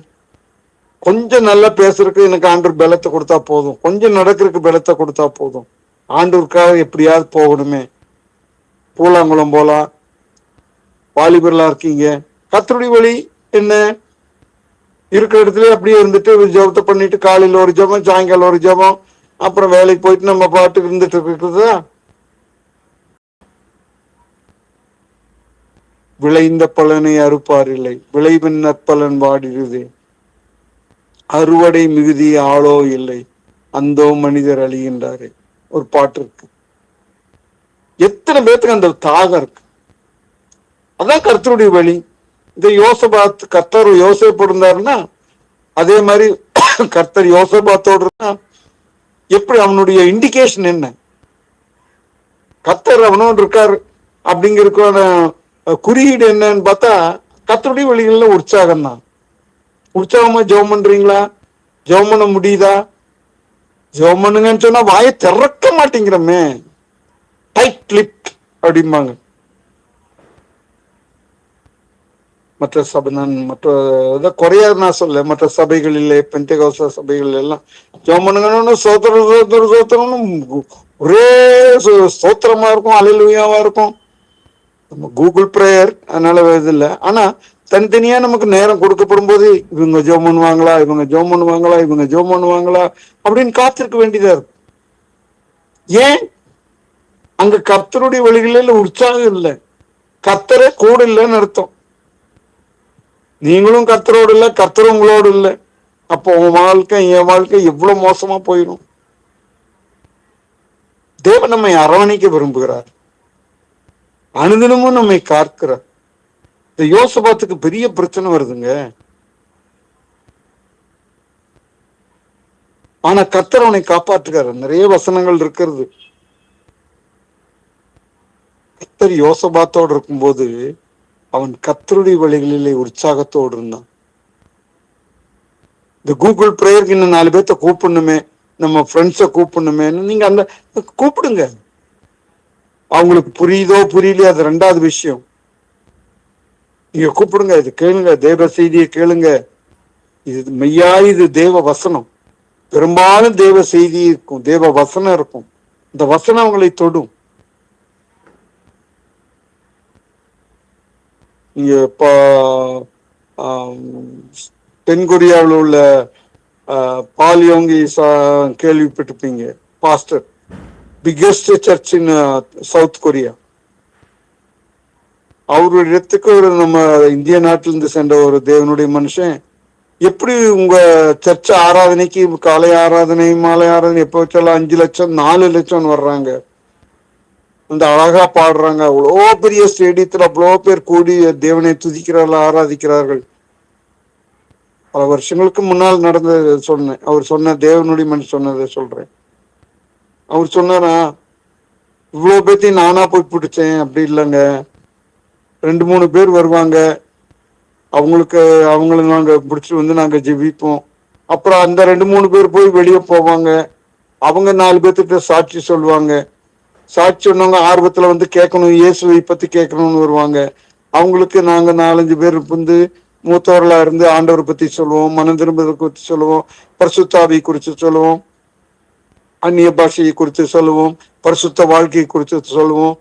கொஞ்சம் நல்லா பேசுறதுக்கு எனக்கு ஆண்டவர் பலத்தை கொடுத்தா போதும், கொஞ்சம் நடக்கிறதுக்கு பலத்தை கொடுத்தா போதும். ஆண்டவருக்காக எப்படியாவது போகணுமே. பூலாங்குளம் போலாம், வாலிபர்லாம் இருக்கீங்க, கர்த்தருடைய வழி என்ன? இருக்கிற இடத்துல அப்படியே இருந்துட்டு ஜபத்தை பண்ணிட்டு காலையில ஒரு ஜபம், சாயங்காலம் ஒரு ஜபம், அப்புறம் வேலைக்கு போயிட்டு நம்ம பாட்டுக்கு இருந்துட்டு இருக்குதா? விளைந்த பலனை அறுப்பார் இல்லை, விளைவின் நற்பலன் வாடிடுது, அறுவடை மிகுதி ஆளோ இல்லை, அந்தோ மனிதர் அழிகின்றாரு. ஒரு பாட்டு இருக்கு. எத்தனை பேருக்கு அந்த தாகம் இருக்கு? அதான் கர்த்தருடைய வழி. இந்த யோசபாத், கர்த்தர் யோசேப்பு இருந்தாருன்னா அதே மாதிரி கர்த்தர் யோசபாத்தோடு எப்படி, அவனுடைய இண்டிகேஷன் என்ன? கர்த்தர் அவனோடு இருக்காரு அப்படிங்கிறதுக்கான குறியீடு என்னன்னு பார்த்தா கர்த்தருடைய வழிகள்ல உற்சாகம் தான். உற்சாகமா ஜெபம் பண்றீங்களா? ஜெபம் பண்ண முடியுதா? ஜெபம் பண்ணுங்கன்னு சொன்னா வாயை திறக்க மாட்டேங்கிறமே, டைட் லிப் அப்படிம்பாங்க. மற்ற சபை நான் மற்ற இதை குறையாது நான் சொல்ல, மற்ற சபைகளிலே பெந்தேகோஸ்தே சபைகள் எல்லாம் ஜெபம் பண்ணுங்கன்னு சோத்திரம் சோத்திரம் சோத்திரம்னு ஒரே ஸ்தோத்திரமா இருக்கும், அல்லேலூயாவா இருக்கும். நம்ம கூகுள் பிரேயர் அதனால இது இல்லை. ஆனா தனித்தனியா நமக்கு நேரம் கொடுக்கப்படும் போது இவங்க ஜெபம் பண்ணுவாங்களா, இவங்க ஜெபம் பண்ணுவாங்களா, இவங்க ஜெபம் பண்ணுவாங்களா அப்படின்னு காத்திருக்க வேண்டியதா இருக்கும். ஏன்? அங்க கர்த்தருடைய வழிகளில் உற்சாகம் இல்லை, கர்த்தரே கூட இல்லைன்னு அர்த்தம். நீங்களும் கர்த்தரோடு இல்லை, கர்த்தரும் உங்களோடு இல்லை. அப்போ உன் வாழ்க்கை என் வாழ்க்கை எவ்வளவு மோசமா போயிடும். தேவன் நம்மை அரவணைக்க விரும்புகிறார், அனுதினமும் நம்மை காக்கிறார். இந்த யோசபாத்துக்கு பெரிய பிரச்சனை வருதுங்க. ஆனா கர்த்தர் அவனை காப்பாற்றுகிறார். நிறைய வசனங்கள் இருக்கிறது. கர்த்தர் யோசபாத்தோடு இருக்கும்போது அவன் கர்த்தருடைய வழிகளிலே உற்சாகத்தோடு இருந்தான். இந்த கூகுள் பிரேயருக்கு இன்னும் 4 பேர்த்த கூப்பிடணுமே, நம்ம ஃப்ரெண்ட்ஸை கூப்பிடணுமே, நீங்க அந்த கூப்பிடுங்க. அவங்களுக்கு புரியுதோ புரியலையோ அது 2வது விஷயம். நீங்க கூப்பிடுங்க, இது கேளுங்க, தேவ செய்தியை கேளுங்க. இது மெய்யா, இது தேவ வசனம். பெரும்பாலும் தேவ செய்தி இருக்கும், தேவ வசனம் இருக்கும். இந்த வசனம் அவங்களை தொடும். இங்க இப்போ தென்கொரியாவில் உள்ள பாலியோங்கி கேள்விப்பட்டிருப்பீங்க, pastor, biggest search in South Korea. அவருடைய இடத்துக்கு ஒரு நம்ம இந்திய நாட்டிலிருந்து சென்ற ஒரு தேவனுடைய மனுஷன், எப்படி உங்க சர்ச்ச ஆராதனைக்கு காலை ஆராதனை மாலை ஆராதனை எப்போ வச்சாலும் 5 லட்சம் 4 லட்சம் வர்றாங்க, அந்த அழகா பாடுறாங்க, அவ்வளோ பெரிய ஸ்டேடியத்தில் அவ்வளோ பேர் கூடி தேவனை துதிக்கிறார்கள், ஆராதிக்கிறார்கள். பல வருஷங்களுக்கு முன்னால் நடந்தது சொன்னேன். அவர் சொன்ன தேவனுடைய மனுஷன் சொன்னதை சொல்றேன். அவர் சொன்னாரா, இவ்வளோ பேர்த்தையும் நானா போய் பிடிச்சேன், அப்படி இல்லைங்க. 2-3 பேர் வருவாங்க, அவங்கள நாங்க பிடிச்சிட்டு வந்து நாங்க ஜெபிப்போம். அப்புறம் அந்த 2-3 பேர் போய் வெளியே போவாங்க, அவங்க 4 பேர்த்திட்ட சாட்சி சொல்லுவாங்க. சாட்சி சொன்னவங்க ஆர்வத்துல வந்து கேட்கணும், இயேசுவை பத்தி கேட்கணும்னு வருவாங்க. அவங்களுக்கு நாங்க 4-5 பேர் வந்து மூத்தவர்களா இருந்து ஆண்டவரை பத்தி சொல்லுவோம், மனம் திரும்பதை குறித்து சொல்லுவோம், பரிசுத்தாவை குறித்து சொல்லுவோம், அந்நிய பாஷையை குறித்து சொல்லுவோம், பரிசுத்த வாழ்க்கையை குறித்து சொல்லுவோம்,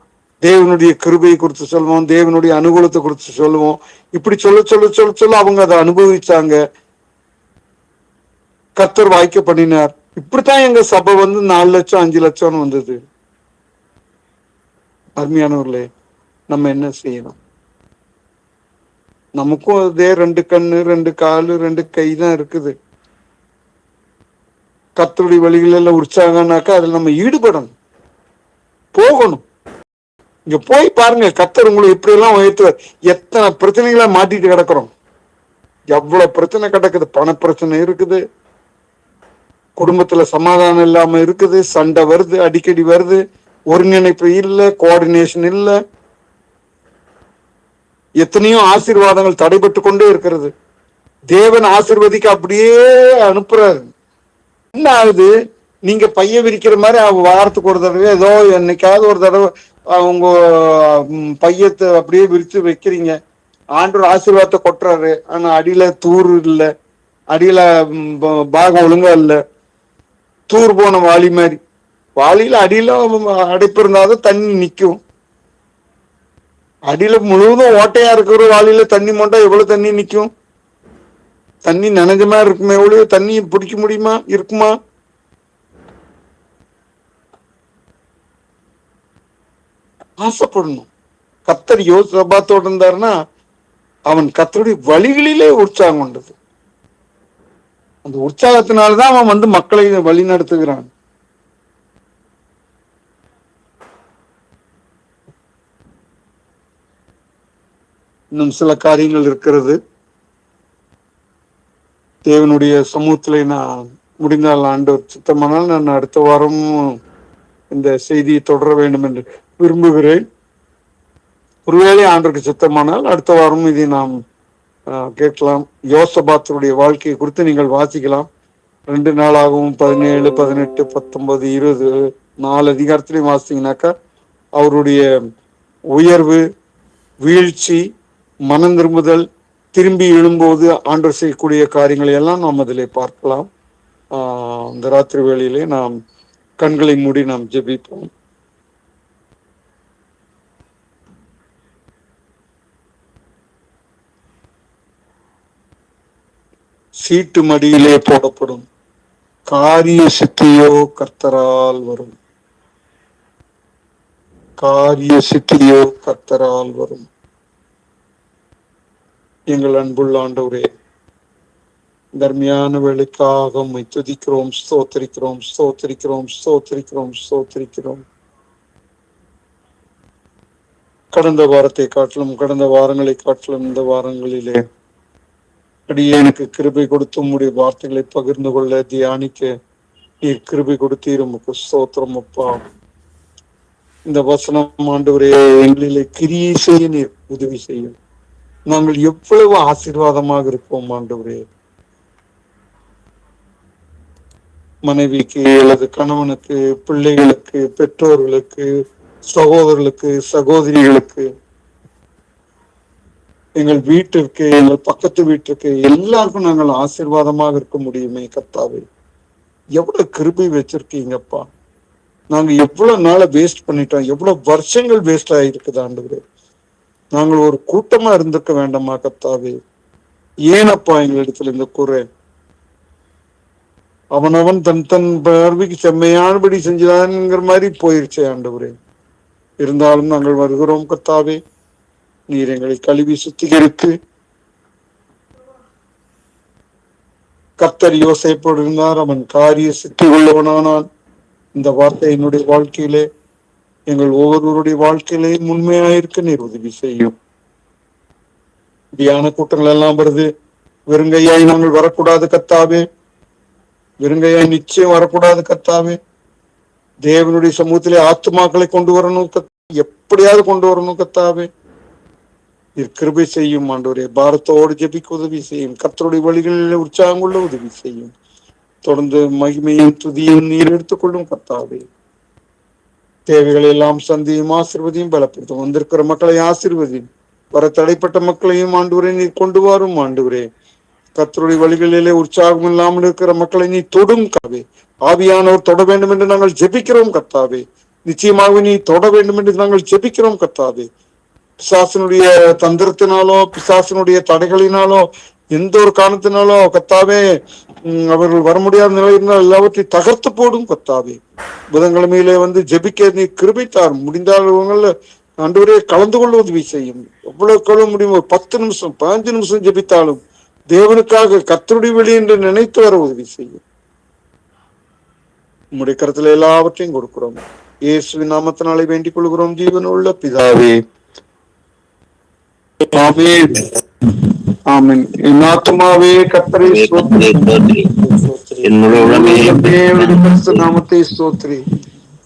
தேவனுடைய கிருபையை குறித்து சொல்லுவோம், தேவனுடைய அனுகூலத்தை குறித்து சொல்லுவோம். இப்படி சொல்ல சொல்ல சொல்ல சொல்ல அவங்க அதை அனுபவிச்சாங்க. கர்த்தர் வாய்க்க பண்ணினார். இப்படித்தான் எங்க சபை வந்து 4 லட்சம் 5 லட்சம்னு வந்தது. அருமையானவர்களே, நம்ம என்ன செய்யணும்? நமக்கும் அதே 2 கண்ணு 2 காலு 2 கை தான் இருக்குது. கர்த்தருடைய வழிகளெல்லாம் உற்சாகம்னாக்கா அதுல நம்ம ஈடுபடணும், போகணும். இங்க போய் பாருங்க, கர்த்தர் உங்களை எப்படி எல்லாம் உயர்த்துவார். எத்தனை பிரச்சனைகளை மாட்டிட்டு கிடக்குறோம், எவ்வளவு பிரச்சனை கிடக்குது. பண பிரச்சனை இருக்குது, குடும்பத்துல சமாதானம் இல்லாம இருக்குது, சண்டை வருது, அடிக்கடி வருது, ஒருங்கிணைப்பு இல்லை, கோஆர்டினேஷன் இல்லை, எத்தனையோ ஆசீர்வாதங்கள் தடைபட்டு கொண்டே இருக்கிறது. தேவன் ஆசீர்வதிக்க அப்படியே அனுப்புறாரு. என்ன ஆகுது? நீங்க பைய விரிக்கிற மாதிரி வாரத்துக்கு ஒரு தடவை ஏதோ என்னைக்காவது ஒரு தடவை அவங்க பையத்தை அப்படியே விரிச்சு வைக்கிறீங்க. ஆண்டவர் ஆசீர்வாதத்தை கொட்டுறாரு. ஆனா அடியில தூர் இல்லை, அடியில பாகம் ஒழுங்கா இல்லை, தூர் போன வாளி மாதிரி. வாளியில அடியில அடைப்பு இருந்தாதான் தண்ணி நிக்கும். அடியில முழுவதும் ஓட்டையா இருக்கிற வாளியில தண்ணி மோண்டா எவ்வளவு தண்ணி நிக்கும்? தண்ணி நனைஞ்ச மாதிரி இருக்குமே, எவ்வளவு தண்ணி பிடிக்க முடியுமா? இருக்குமா? ஆசைப்படணும். கர்த்தர் யோசபாத்தோடு இருந்தாருன்னா அவன் கர்த்தருடைய வழிகளிலே உற்சாகம் கொண்டது. அந்த உற்சாகத்தினால்தான் அவன் வந்து மக்களை வழி நடத்துகிறான். இன்னும் சில காரியங்கள் இருக்கிறது. தேவனுடைய சமூகத்திலே நான் முடிந்தால் ஆண்டவர் சித்தமானால் நான் அடுத்த வாரம் இந்த செய்தியை தொடர வேண்டும் என்று விரும்புகிறேன். ஒருவேளை ஆண்டவருக்கு சித்தமானால் அடுத்த வாரம் இதை நாம் கேட்கலாம். யோசபாத்தருடைய வாழ்க்கையை குறித்து நீங்கள் வாசிக்கலாம். 2 நாளாகவும் 17, 18, 19, 20 4 அதிகாரத்திலையும் வாசித்தீங்கன்னாக்கா அவருடைய உயர்வு, வீழ்ச்சி, மனம் திரும்புதல், திரும்பி எழும்போது ஆண்டவர் செய்யக்கூடிய காரியங்களை எல்லாம் நாம் அதிலே பார்க்கலாம். இந்த ராத்திரி வேளையிலே நாம் கண்களை மூடி நாம் ஜெபிப்போம். சீட்டு மடியிலே போடப்படும் காரிய சித்தியோ கர்த்தரால் வரும். காரிய சித்தியோ கர்த்தரால் வரும். எங்கள் அன்புள்ள ஆண்டவரே, தர்மியான வேலைக்காக உம்மை துதிக்கிறோம், ஸ்தோத்திரிக்கிறோம், ஸ்தோத்திரிக்கிறோம், ஸ்தோத்திரிக்கிறோம், ஸ்தோத்திரிக்கிறோம். கடந்த வாரத்தை காட்டிலும், கடந்த வாரங்களை காட்டிலும் இந்த வாரங்களிலே அடியேனுக்கு கிருபை கொடுத்து உம்முடைய வார்த்தைகளை பகிர்ந்து கொள்ள தியானிக்க நீர் கிருபை கொடுத்தீர். உமக்கு ஸ்தோத்திரம் அப்பா. இந்த வசனம் ஆண்டவரே எங்களிலே கிரியை செய்ய நீர் உதவி செய்யும். நாங்கள் எவ்வளவு ஆசீர்வாதமாக இருப்போம் ஆண்டவரே. மனைவிக்கு அல்லது கணவனுக்கு, பிள்ளைகளுக்கு, பெற்றோர்களுக்கு, சகோதரர்களுக்கு, சகோதரிகளுக்கு, எங்கள் வீட்டிற்கு, எங்கள் பக்கத்து வீட்டிற்கு, எல்லாருக்கும் நாங்கள் ஆசீர்வாதமாக இருக்க முடியுமே கர்த்தாவே. எவ்வளவு கிருபை வச்சிருக்கீங்கப்பா. நாங்க எவ்வளவு நாளை வேஸ்ட் பண்ணிட்டோம், எவ்வளவு வருஷங்கள் வேஸ்ட் ஆகிருக்குது ஆண்டவரே. நாங்கள் ஒரு கூட்டமா இருந்திருக்க வேண்டாமா கர்த்தாவே? ஏனப்பா எங்களிடத்துல இந்த குறை? அவனவன் தன் தன் பார்வைக்கு செம்மையானபடி செஞ்சுதான்ங்கிற மாதிரி போயிருச்சு ஆண்டவரே. இருந்தாலும் நாங்கள் வருகிறோம் கர்த்தாவே. நீர் எங்களை கழுவி சுத்திகரித்து, கர்த்தர் யோசேப்போடு இருந்தார், அவன் காரிய சித்தி உள்ளவனானான். இந்த வார்த்தை என்னுடைய வாழ்க்கையிலே, எங்கள் ஒவ்வொருவருடைய வாழ்க்கையிலே உண்மையாயிருக்க நீர் உதவி செய்யும். தியான கூட்டங்கள் எல்லாம் வருது. வெறுங்கையாய் நாங்கள் வரக்கூடாது கர்த்தாவே. வெறுங்கையாய் நிச்சயம் வரக்கூடாது கர்த்தாவே. தேவனுடைய சமூகத்திலே ஆத்துமாக்களை கொண்டு வரணும், எப்படியாவது கொண்டு வரணும் கர்த்தாவே. கிருபை செய்யும் ஆண்டவரே. பாரத்தோடு ஜெபிக்க உதவி செய்யும். கர்த்தருடைய வழிகளில் உற்சாகம் கொள்ள உதவி செய்யும். தொடர்ந்து மகிமையும் துதியும் நீர் எடுத்துக்கொள்ளும் கர்த்தாவே. தேவைகளை எல்லாம் சந்தியும், ஆசீர்வதியும், பலப்படுத்தும். வந்திருக்கிற மக்களை ஆசீர்வதியும், வர தடைப்பட்ட மக்களையும் ஆண்டவரே நீர் கொண்டு வரும் ஆண்டவரே. கர்த்தருடைய வழிகளிலே உற்சாகம் இல்லாமல் இருக்கிற மக்களை நீ தொடும் கர்த்தாவே. ஆவியானவர் தொட வேண்டும் என்று நாங்கள் ஜெபிக்கிறோம் கர்த்தாவே. நிச்சயமாக நீ தொட வேண்டும் என்று நாங்கள் ஜெபிக்கிறோம் கர்த்தாவே. பிசாசனுடைய தந்திரத்தினாலோ, பிசாசனுடைய தடைகளினாலோ, எந்த ஒரு காரணத்தினாலோ கர்த்தாவே அவர்கள் வர முடியாத நிலை இருந்தால் எல்லாவற்றையும் தகர்த்து போடும் கர்த்தாவே. புதன்கிழமையிலே வந்து ஜெபிக்க நீ கிருபைத்தார். முடிந்தால் ஆண்டவரே கலந்து கொள்ள உதவி செய்யும். எவ்வளவு கொள்ள முடியும், 10 நிமிஷம் 15 நிமிஷம் ஜெபித்தாலும் தேவனுக்காக கர்த்தருடைய வழி என்று நினைத்து வர உதவி செய்யும். உம்முடைய கருத்துல எல்லாவற்றையும் கொடுக்கிறோம். இயேசுவின் நாமத்தினாலே வேண்டிக் கொள்கிறோம் ஜீவனுள்ள பிதாவே. ஆமென், ஆமென். என் ஆத்துமாவே கர்த்தரை ஸ்தோத்திரி, என்னுடைய பரிசுத்த நாமத்தை ஸ்தோத்திரி.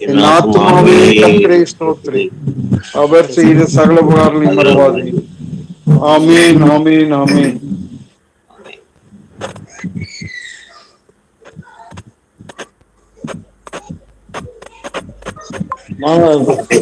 என் ஆத்துமாவே கர்த்தரை ஸ்தோத்திரி, அவர் செய்த சகல உபகாரங்களையும் மறவாதே. ஆமென், ஆமென், ஆமென்.